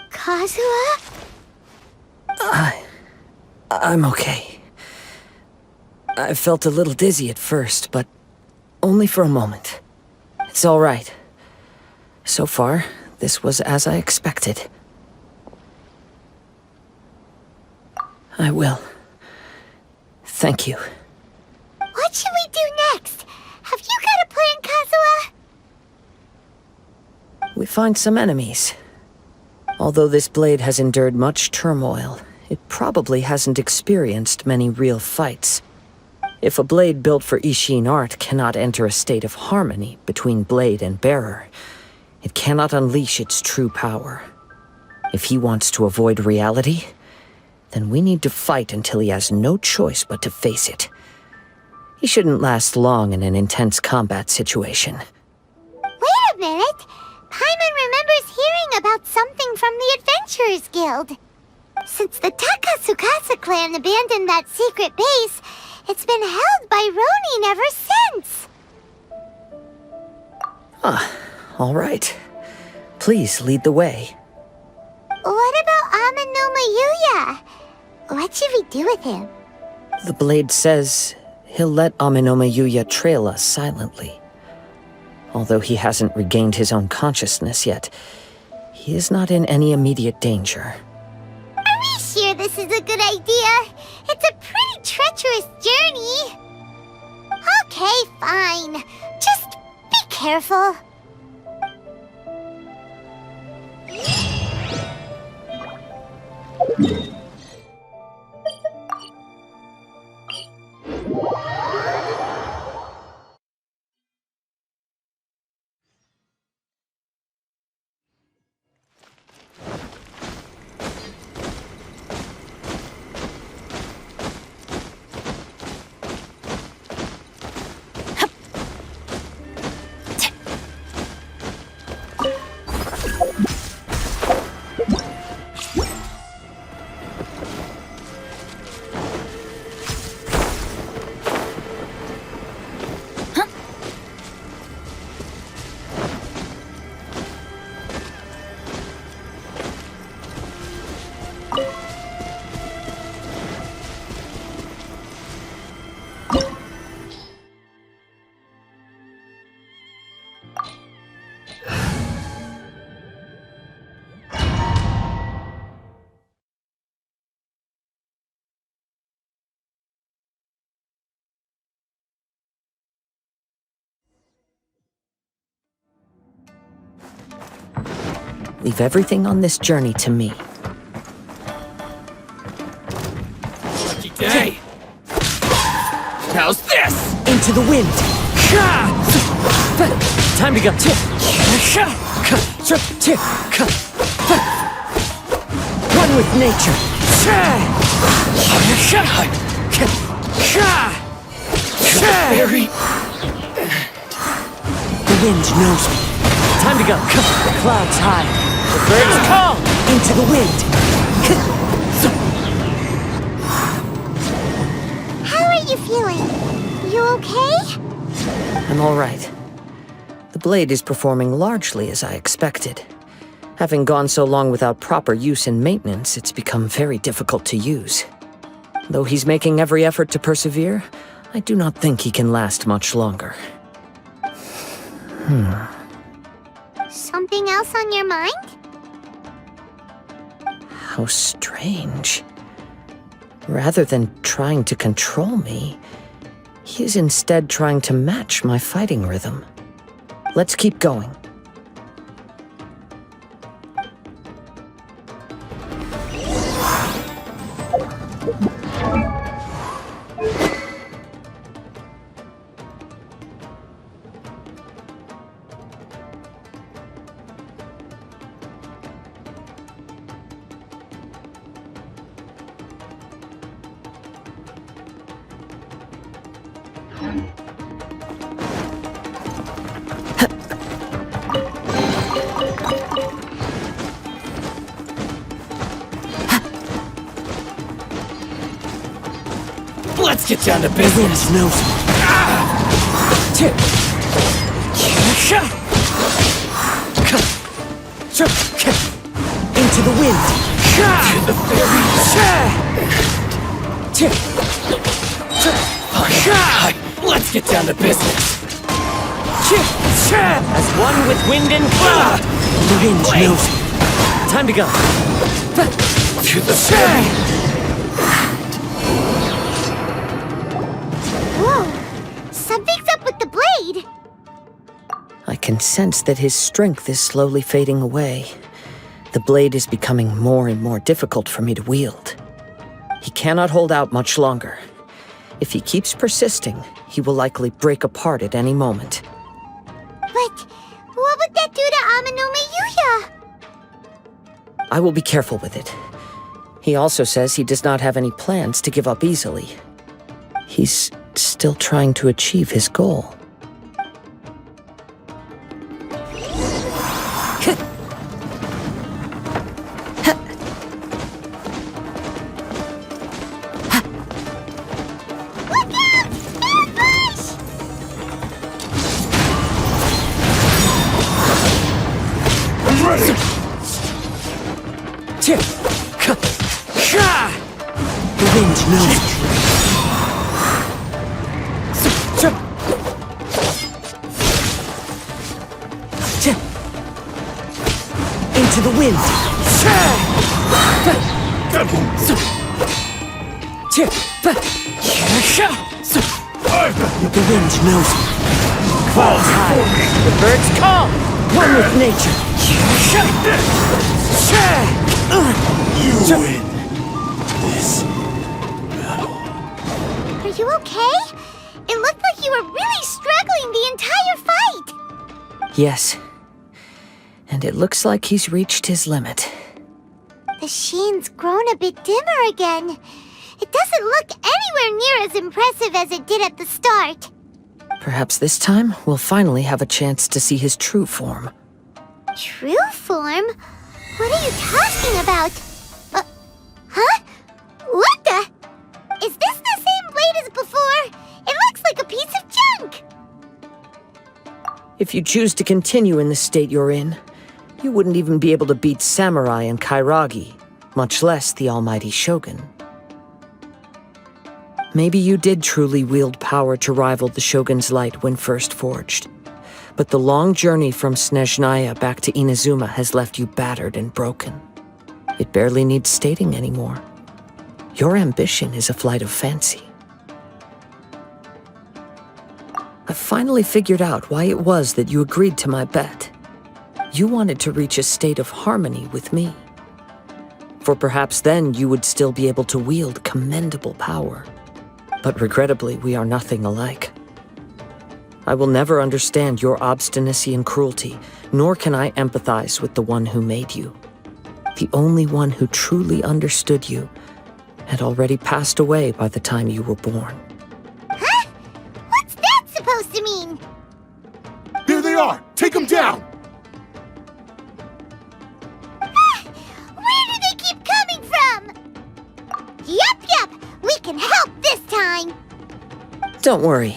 Kazuha? I'm okay. I felt a little dizzy at first, but only for a moment. It's all right. So far, this was as I expected. I will. Thank you. What should we do next? Have you got a plan, Kazuha? We find some enemies. Although this blade has endured much turmoil, it probably hasn't experienced many real fights. If a blade built for Isshin art cannot enter a state of harmony between blade and bearer, it cannot unleash its true power. If he wants to avoid reality, then we need to fight until he has no choice but to face it. He shouldn't last long in an intense combat situation. Wait a minute! Paimon remembers hearing about something from the Adventurers Guild. Since the Takasukasa clan abandoned that secret base, it's been held by Ronin ever since. All right. Please lead the way. What about Amanuma Yuya? What should we do with him? The blade says he'll let Amenoma Yuya trail us silently. Although he hasn't regained his own consciousness yet, he is not in any immediate danger. Are we sure this is a good idea? It's a pretty treacherous journey. Okay, fine. Just be careful. Leave everything on this journey to me. Lucky day! How's this? Into the wind! Time to go! Run with nature! Barry! The wind knows me. Time to go! Clouds high. The birds call! Into the wind! How are you feeling? You okay? I'm all right. The blade is performing largely as I expected. Having gone so long without proper use and maintenance, it's become very difficult to use. Though he's making every effort to persevere, I do not think he can last much longer. Something else on your mind? How strange. Rather than trying to control me, he is instead trying to match my fighting rhythm. Let's keep going. Let's get down to business. No. Into the wind. To the very Let's get down to business. As one with wind and cloud. The wind knows. Time to go. To the very Whoa! Something's up with the blade! I can sense that his strength is slowly fading away. The blade is becoming more and more difficult for me to wield. He cannot hold out much longer. If he keeps persisting, he will likely break apart at any moment. But what would that do to Amano Miyuya? I will be careful with it. He also says he does not have any plans to give up easily. He's still trying to achieve his goal. The wind knows. Into the wind. The wind knows. Clouds high. The birds call. One with nature. You win this. Are you okay? It looked like you were really struggling the entire fight! Yes. And it looks like he's reached his limit. The sheen's grown a bit dimmer again. It doesn't look anywhere near as impressive as it did at the start. Perhaps this time we'll finally have a chance to see his true form. True form? What are you talking about? Huh? What the? Is this the same blade as before? It looks like a piece of junk! If you choose to continue in the state you're in, you wouldn't even be able to beat Samurai and Kairagi, much less the almighty Shogun. Maybe you did truly wield power to rival the Shogun's light when first forged. But the long journey from Snezhnaya back to Inazuma has left you battered and broken. It barely needs stating anymore. Your ambition is a flight of fancy. I finally figured out why it was that you agreed to my bet. You wanted to reach a state of harmony with me. For perhaps then you would still be able to wield commendable power. But regrettably, we are nothing alike. I will never understand your obstinacy and cruelty, nor can I empathize with the one who made you. The only one who truly understood you had already passed away by the time you were born. Huh? What's that supposed to mean? There they are! Take them down! Where do they keep coming from? Yup! We can help this time! Don't worry.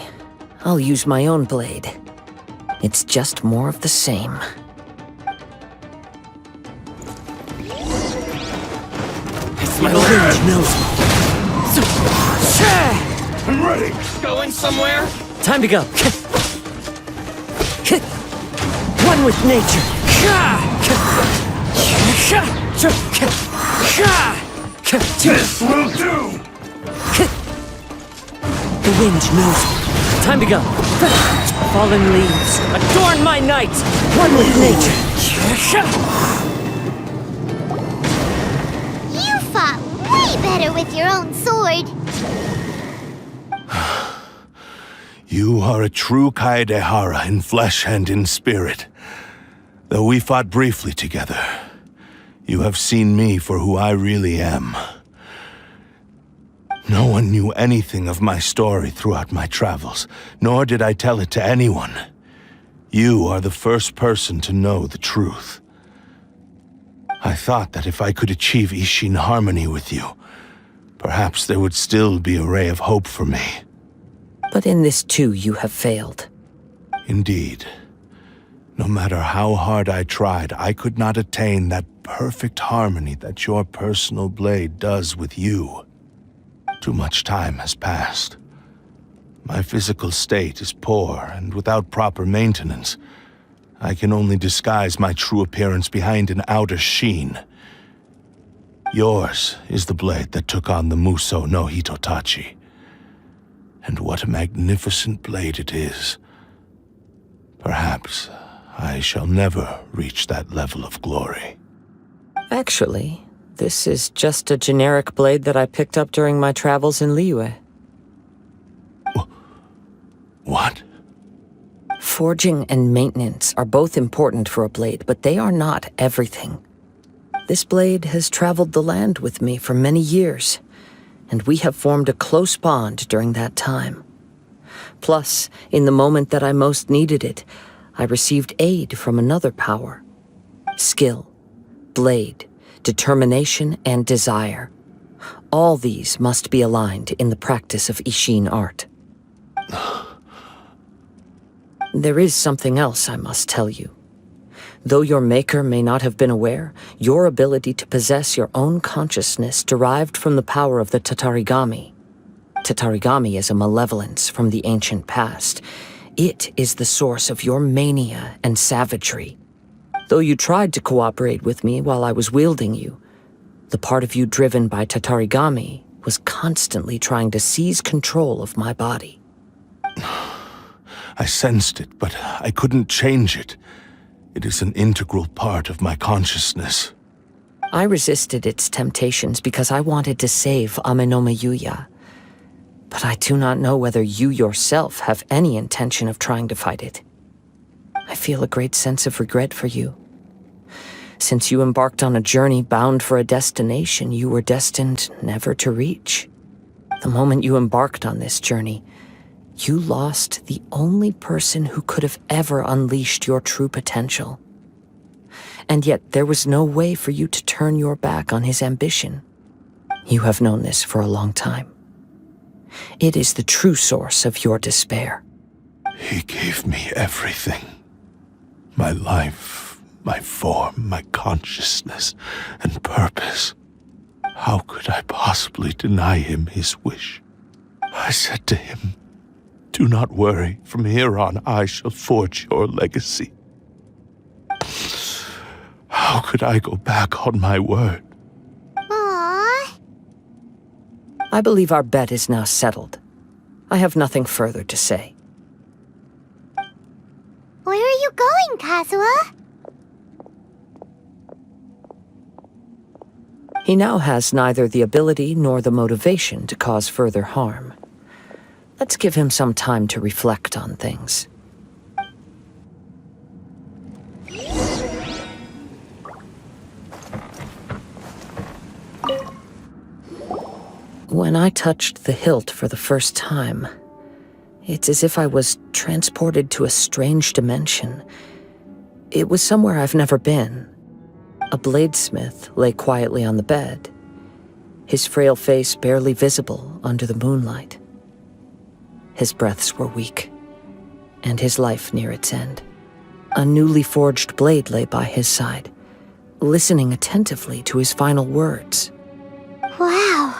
I'll use my own blade. It's just more of the same. My The wind knows. I'm ready! Going somewhere? Time to go. One with nature. This will do! The wind knows me. Time to go. Fallen leaves, adorn my night! One with nature. You fought way better with your own sword. You are a true Kaedehara in flesh and in spirit. Though we fought briefly together, you have seen me for who I really am. No one knew anything of my story throughout my travels, nor did I tell it to anyone. You are the first person to know the truth. I thought that if I could achieve Isshin harmony with you, perhaps there would still be a ray of hope for me. But in this too, you have failed. Indeed. No matter how hard I tried, I could not attain that perfect harmony that your personal blade does with you. Too much time has passed. My physical state is poor, and without proper maintenance, I can only disguise my true appearance behind an outer sheen. Yours is the blade that took on the Muso no Hitotachi. And what a magnificent blade it is. Perhaps I shall never reach that level of glory. Actually, this is just a generic blade that I picked up during my travels in Liyue. What? Forging and maintenance are both important for a blade, but they are not everything. This blade has traveled the land with me for many years, and we have formed a close bond during that time. Plus, in the moment that I most needed it, I received aid from another power. Skill, blade, determination, and desire. All these must be aligned in the practice of Isshin art. There is something else I must tell you. Though your maker may not have been aware, your ability to possess your own consciousness derived from the power of the Tatarigami. Tatarigami is a malevolence from the ancient past. It is the source of your mania and savagery. Though you tried to cooperate with me while I was wielding you, the part of you driven by Tatarigami was constantly trying to seize control of my body. I sensed it, but I couldn't change it. It is an integral part of my consciousness. I resisted its temptations because I wanted to save Amenoma Yuya. But I do not know whether you yourself have any intention of trying to fight it. I feel a great sense of regret for you. Since you embarked on a journey bound for a destination you were destined never to reach. The moment you embarked on this journey, you lost the only person who could have ever unleashed your true potential. And yet there was no way for you to turn your back on his ambition. You have known this for a long time. It is the true source of your despair. He gave me everything. My life, my form, my consciousness, and purpose. How could I possibly deny him his wish? I said to him, "Do not worry, from here on I shall forge your legacy." How could I go back on my word? Aww. I believe our bet is now settled. I have nothing further to say. Where are you going, Kazuha? He now has neither the ability nor the motivation to cause further harm. Let's give him some time to reflect on things. When I touched the hilt for the first time, it's as if I was transported to a strange dimension. It was somewhere I've never been. A bladesmith lay quietly on the bed, his frail face barely visible under the moonlight. His breaths were weak, and his life near its end. A newly forged blade lay by his side, listening attentively to his final words. Wow.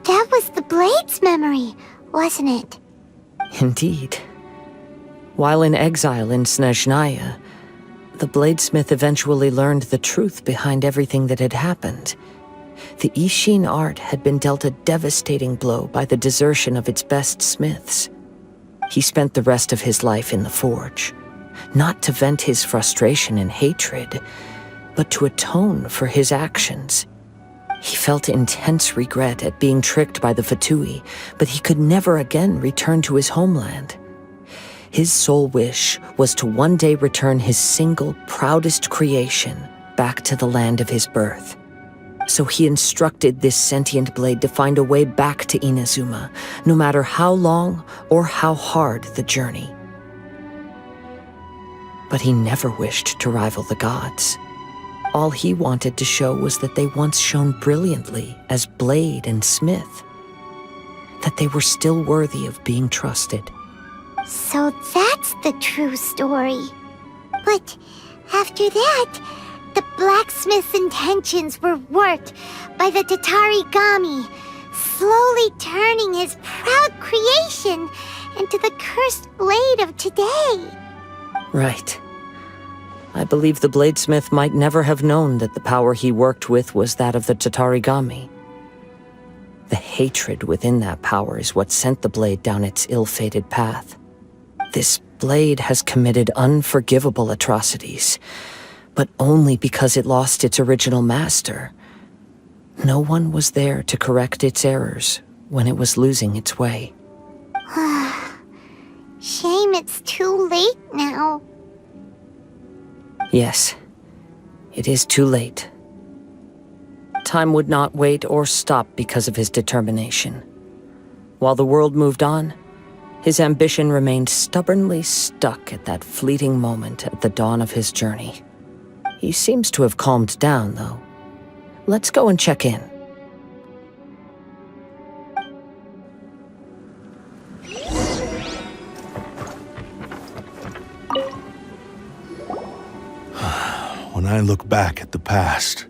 That was the Blade's memory, wasn't it? Indeed. While in exile in Snezhnaya, the bladesmith eventually learned the truth behind everything that had happened. The Isshin art had been dealt a devastating blow by the desertion of its best smiths. He spent the rest of his life in the forge, not to vent his frustration and hatred, but to atone for his actions. He felt intense regret at being tricked by the Fatui, but he could never again return to his homeland. His sole wish was to one day return his single, proudest creation back to the land of his birth. So he instructed this sentient blade to find a way back to Inazuma, no matter how long or how hard the journey. But he never wished to rival the gods. All he wanted to show was that they once shone brilliantly as blade and smith, that they were still worthy of being trusted. So that's the true story. But after that, the blacksmith's intentions were worked by the Tatarigami, slowly turning his proud creation into the cursed blade of today. Right. I believe the bladesmith might never have known that the power he worked with was that of the Tatarigami. The hatred within that power is what sent the blade down its ill-fated path. This blade has committed unforgivable atrocities, but only because it lost its original master. No one was there to correct its errors when it was losing its way. Shame it's too late now. Yes, it is too late. Time would not wait or stop because of his determination. While the world moved on, his ambition remained stubbornly stuck at that fleeting moment at the dawn of his journey. He seems to have calmed down, though. Let's go and check in. When I look back at the past,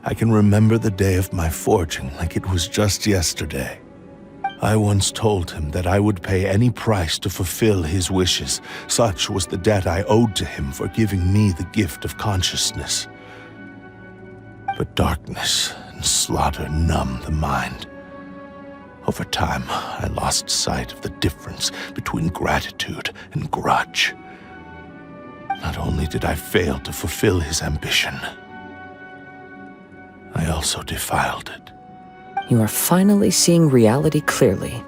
I can remember the day of my forging like it was just yesterday. I once told him that I would pay any price to fulfill his wishes. Such was the debt I owed to him for giving me the gift of consciousness. But darkness and slaughter numb the mind. Over time, I lost sight of the difference between gratitude and grudge. Not only did I fail to fulfill his ambition, I also defiled it. You are finally seeing reality clearly.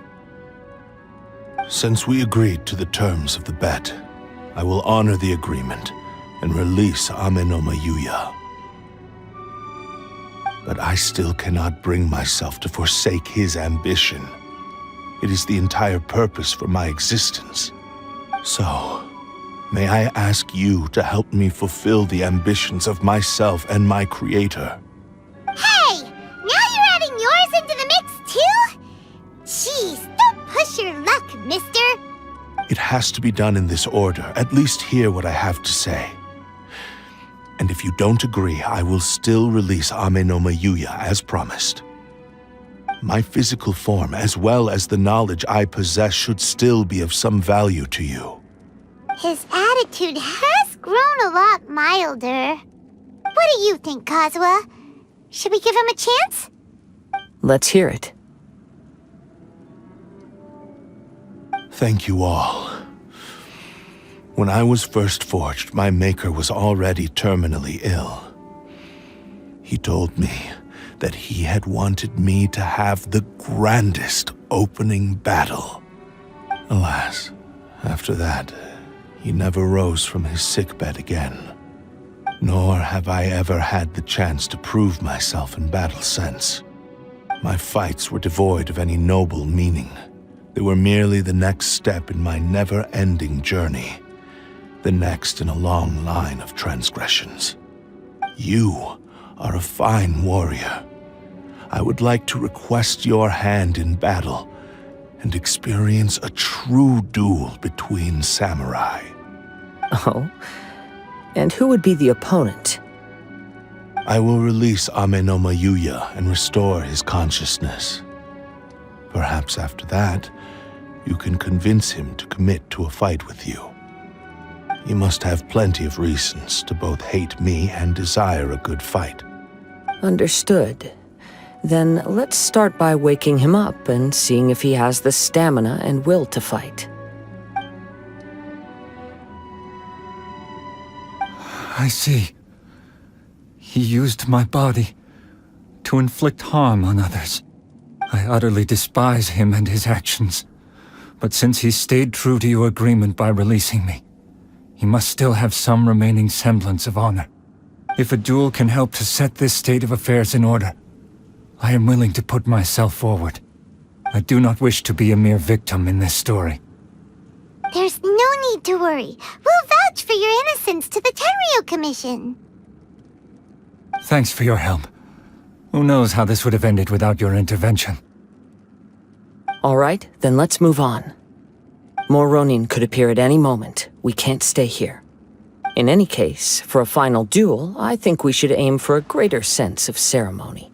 Since we agreed to the terms of the bet, I will honor the agreement and release Amenoma Yuya. But I still cannot bring myself to forsake his ambition. It is the entire purpose for my existence. So, may I ask you to help me fulfill the ambitions of myself and my creator? Hey! Now you're adding yours into the mix, too? Jeez, don't push your luck, mister. It has to be done in this order. At least hear what I have to say. And if you don't agree, I will still release Amenoma Yuya as promised. My physical form, as well as the knowledge I possess, should still be of some value to you. His attitude has grown a lot milder. What do you think, Kazuha? Should we give him a chance? Let's hear it. Thank you all. When I was first forged, my maker was already terminally ill. He told me that he had wanted me to have the grandest opening battle. Alas, after that, he never rose from his sickbed again. Nor have I ever had the chance to prove myself in battle since. My fights were devoid of any noble meaning. They were merely the next step in my never-ending journey. The next in a long line of transgressions. You are a fine warrior. I would like to request your hand in battle and experience a true duel between samurai. Oh? And who would be the opponent? I will release Amenoma Yuya and restore his consciousness. Perhaps after that, you can convince him to commit to a fight with you. He must have plenty of reasons to both hate me and desire a good fight. Understood. Then let's start by waking him up and seeing if he has the stamina and will to fight. I see. He used my body to inflict harm on others. I utterly despise him and his actions. But since he stayed true to your agreement by releasing me, he must still have some remaining semblance of honor. If a duel can help to set this state of affairs in order, I am willing to put myself forward. I do not wish to be a mere victim in this story. There's no need to worry. We'll vouch for your innocence to the Tenryo Commission. Thanks for your help. Who knows how this would have ended without your intervention. All right, then let's move on. More Ronin could appear at any moment. We can't stay here. In any case, for a final duel, I think we should aim for a greater sense of ceremony.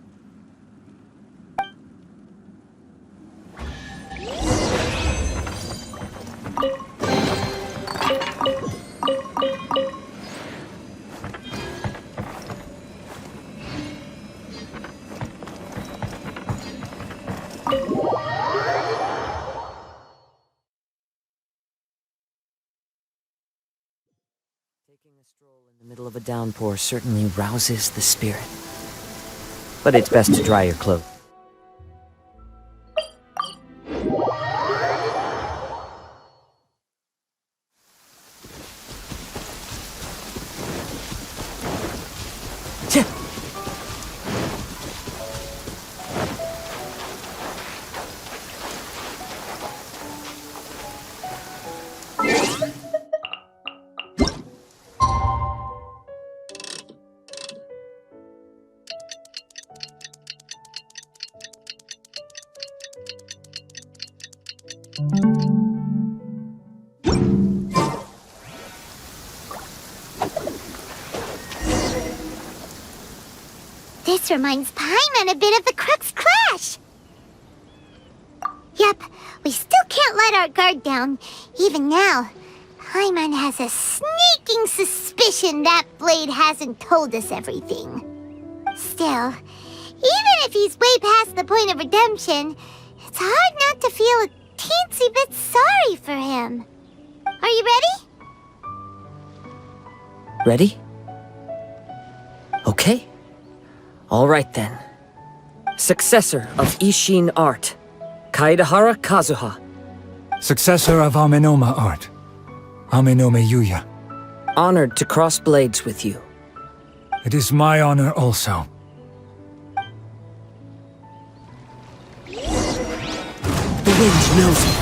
Taking a stroll in the middle of a downpour certainly rouses the spirit. But it's best to dry your clothes. This reminds Paimon a bit of the Crux Clash. Yep, we still can't let our guard down. Even now, Paimon has a sneaking suspicion that Blade hasn't told us everything. Still, even if he's way past the point of redemption, it's hard not to feel a teensy bit sorry for him. Are you ready? Ready? Okay. All right then. Successor of Isshin art, Kaedehara Kazuha. Successor of Amenoma art, Amenome Yuya. Honored to cross blades with you. It is my honor also. The wind knows it.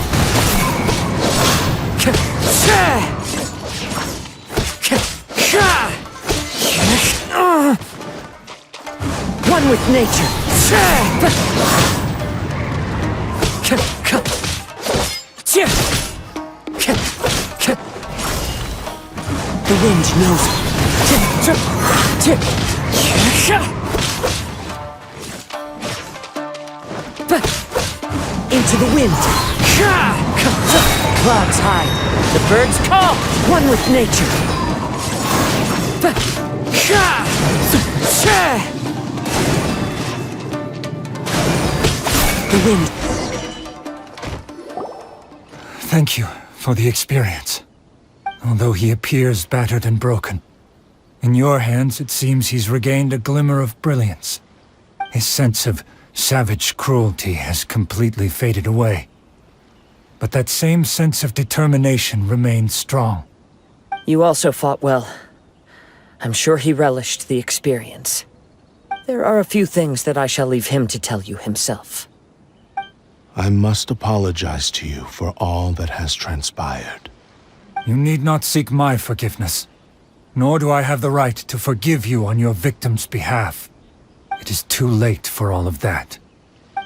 One with nature. The wind knows it. Into the wind. Clouds hide. The birds call. One with nature. The wind. Thank you for the experience. Although he appears battered and broken, in your hands it seems he's regained a glimmer of brilliance. His sense of savage cruelty has completely faded away. But that same sense of determination remains strong. You also fought well. I'm sure he relished the experience. There are a few things that I shall leave him to tell you himself. I must apologize to you for all that has transpired. You need not seek my forgiveness, nor do I have the right to forgive you on your victim's behalf. It is too late for all of that.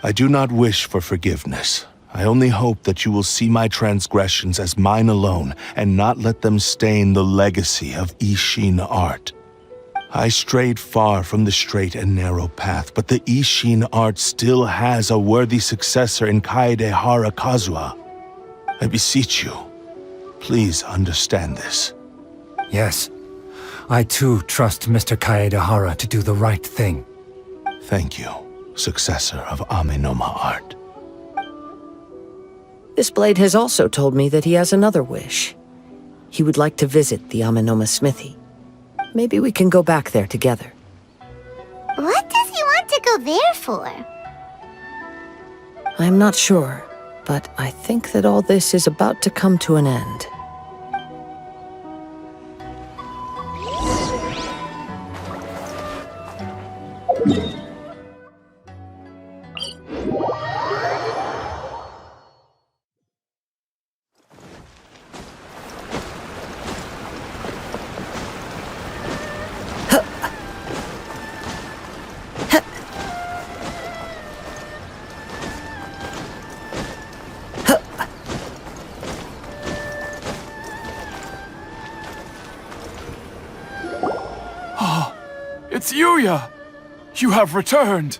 I do not wish for forgiveness. I only hope that you will see my transgressions as mine alone and not let them stain the legacy of Isshin art. I strayed far from the straight and narrow path, but the Isshin art still has a worthy successor in Kaedehara Kazuha. I beseech you, please understand this. Yes, I too trust Mr. Kaedehara to do the right thing. Thank you. successor of Amenoma art. This blade has also told me that he has another wish. He would like to visit the Amenoma smithy. Maybe we can go back there together. What does he want to go there for? I'm not sure, but I think that all this is about to come to an end. It's Yuya! You have returned!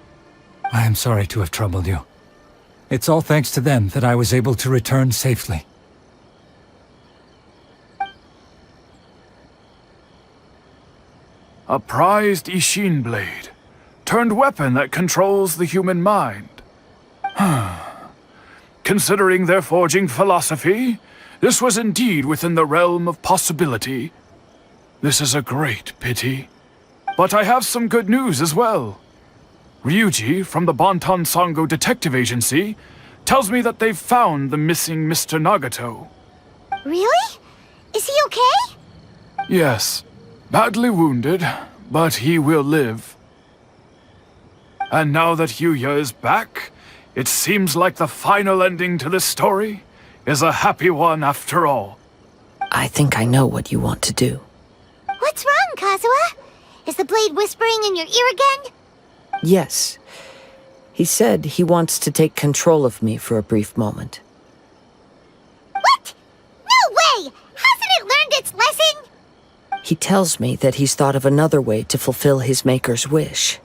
I am sorry to have troubled you. It's all thanks to them that I was able to return safely. A prized Isshin blade, turned weapon that controls the human mind. Considering their forging philosophy, this was indeed within the realm of possibility. This is a great pity. But I have some good news as well. Ryuji, from the Bonton Sango Detective Agency, tells me that they've found the missing Mr. Nagato. Really? Is he okay? Yes. Badly wounded, but he will live. And now that Yuya is back, it seems like the final ending to this story is a happy one after all. I think I know what you want to do. What's wrong, Kazuha? Is the blade whispering in your ear again? Yes. He said he wants to take control of me for a brief moment. What? No way! Hasn't it learned its lesson? He tells me that he's thought of another way to fulfill his maker's wish.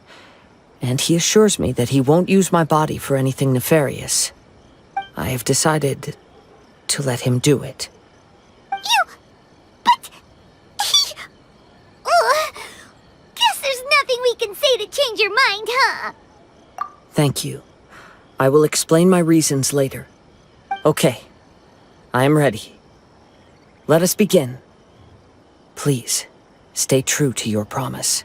And he assures me that he won't use my body for anything nefarious. I have decided to let him do it. But... Guess there's nothing we can say to change your mind, huh? Thank you. I will explain my reasons later. Okay. I am ready. Let us begin. Please, stay true to your promise.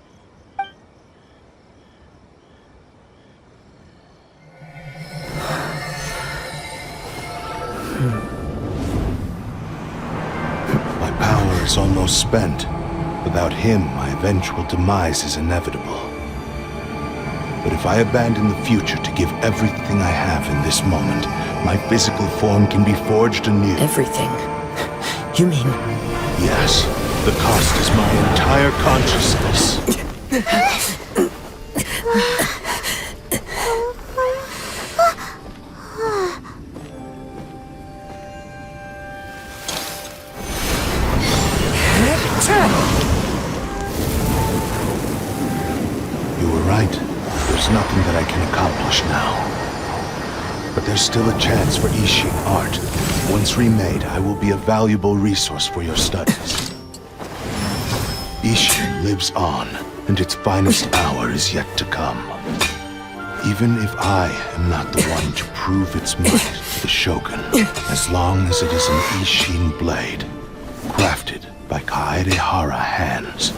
My power is almost spent. Without him, my eventual demise is inevitable. But if I abandon the future to give everything I have in this moment, my physical form can be forged anew. Everything? You mean... Yes. The cost is my entire consciousness. You were right. There's nothing that I can accomplish now. But there's still a chance for Isshin art. Once remade, I will be a valuable resource for your studies. Isshin lives on, and its finest hour is yet to come. Even if I am not the one to prove its might to the Shogun, as long as it is an Isshin blade, crafted by Kaedehara hands,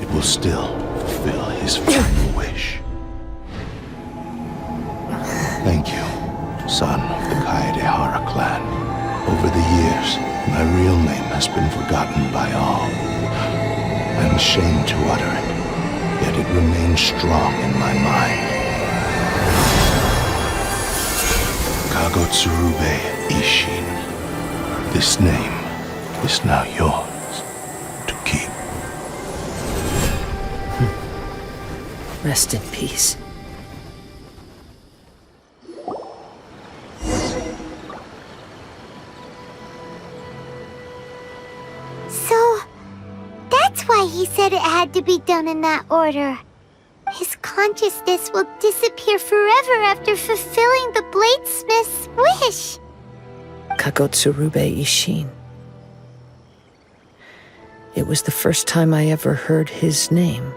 it will still fulfill his final wish. Thank you, son of the Kaedehara clan. Over the years, my real name has been forgotten by all. I'm ashamed to utter it, yet it remains strong in my mind. Kagotsurube Isshin. This name is now yours to keep. Rest in peace. So, that's why he said it had to be done in that order. His consciousness will disappear forever after fulfilling the bladesmith's wish. Kagotsurube Isshin. It was the first time I ever heard his name.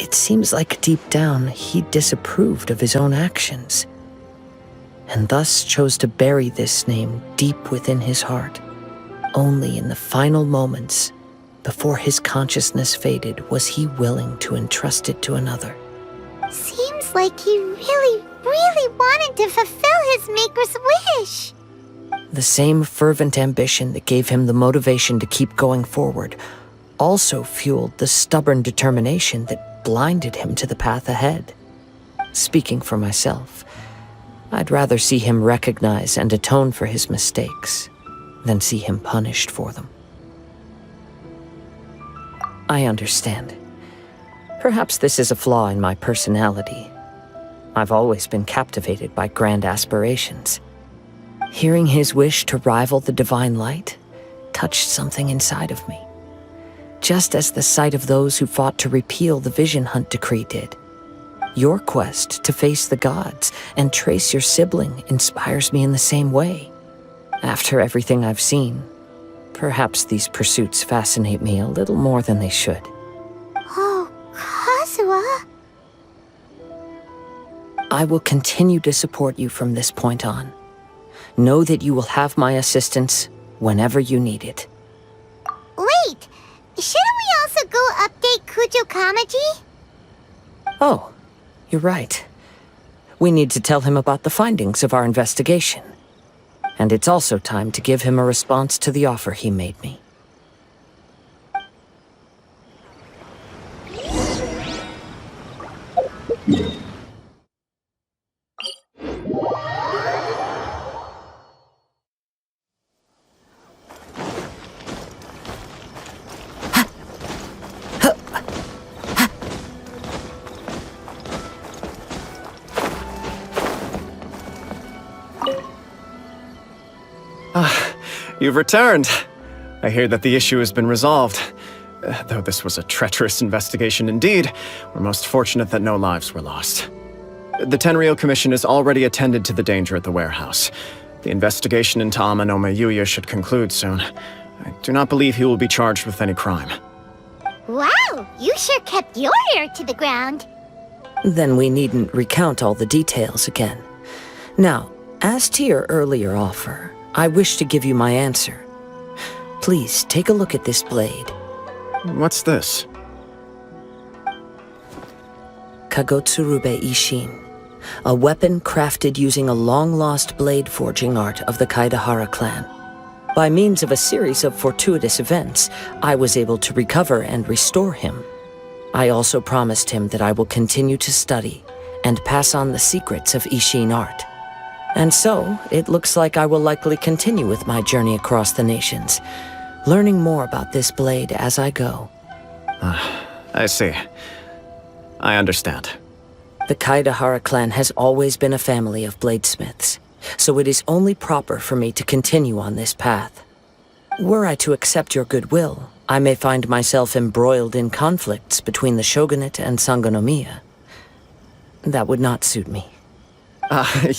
It seems like deep down he disapproved of his own actions, and thus chose to bury this name deep within his heart. Only in the final moments, before his consciousness faded, was he willing to entrust it to another. Seems like he really wanted to fulfill his maker's wish. The same fervent ambition that gave him the motivation to keep going forward also fueled the stubborn determination that blinded him to the path ahead. Speaking for myself, I'd rather see him recognize and atone for his mistakes than see him punished for them. I understand. Perhaps this is a flaw in my personality. I've always been captivated by grand aspirations. Hearing his wish to rival the divine light touched something inside of me, just as the sight of those who fought to repeal the Vision Hunt decree did. Your quest to face the gods and trace your sibling inspires me in the same way. After everything I've seen, perhaps these pursuits fascinate me a little more than they should. Oh, Kazuha. I will continue to support you from this point on. Know that you will have my assistance whenever you need it. Wait, shouldn't we also go update Kujo Kamaji? Oh, you're right. We need to tell him about the findings of our investigation. And it's also time to give him a response to the offer he made me. You've returned. I hear that the issue has been resolved. Though this was a treacherous investigation indeed, we're most fortunate that no lives were lost. The Tenryou Commission has already attended to the danger at the warehouse. The investigation into Amano Mayuya should conclude soon. I do not believe he will be charged with any crime. Wow, you sure kept your ear to the ground. Then we needn't recount all the details again. Now, as to your earlier offer, I wish to give you my answer. Please take a look at this blade. What's this? Kagotsurube Isshin, a weapon crafted using a long-lost blade forging art of the Kaedehara clan. By means of a series of fortuitous events, I was able to recover and restore him. I also promised him that I will continue to study and pass on the secrets of Isshin art. And so, it looks like I will likely continue with my journey across the nations, learning more about this blade as I go. I see. I understand. The Kaedehara clan has always been a family of bladesmiths, so it is only proper for me to continue on this path. Were I to accept your goodwill, I may find myself embroiled in conflicts between the shogunate and Sangonomiya. That would not suit me.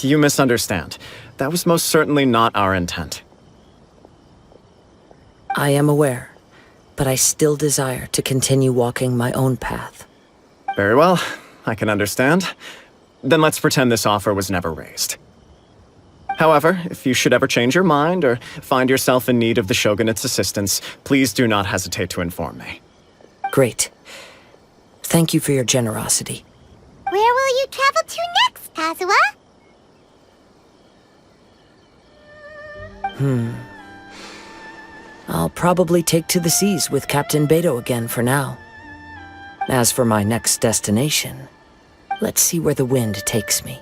You misunderstand. That was most certainly not our intent. I am aware, but I still desire to continue walking my own path. Very well, I can understand. Then let's pretend this offer was never raised. However, if you should ever change your mind or find yourself in need of the Shogunate's assistance, please do not hesitate to inform me. Great. Thank you for your generosity. Where will you travel to next, Kazuha? I'll probably take to the seas with Captain Beto again for now. As for my next destination, let's see where the wind takes me.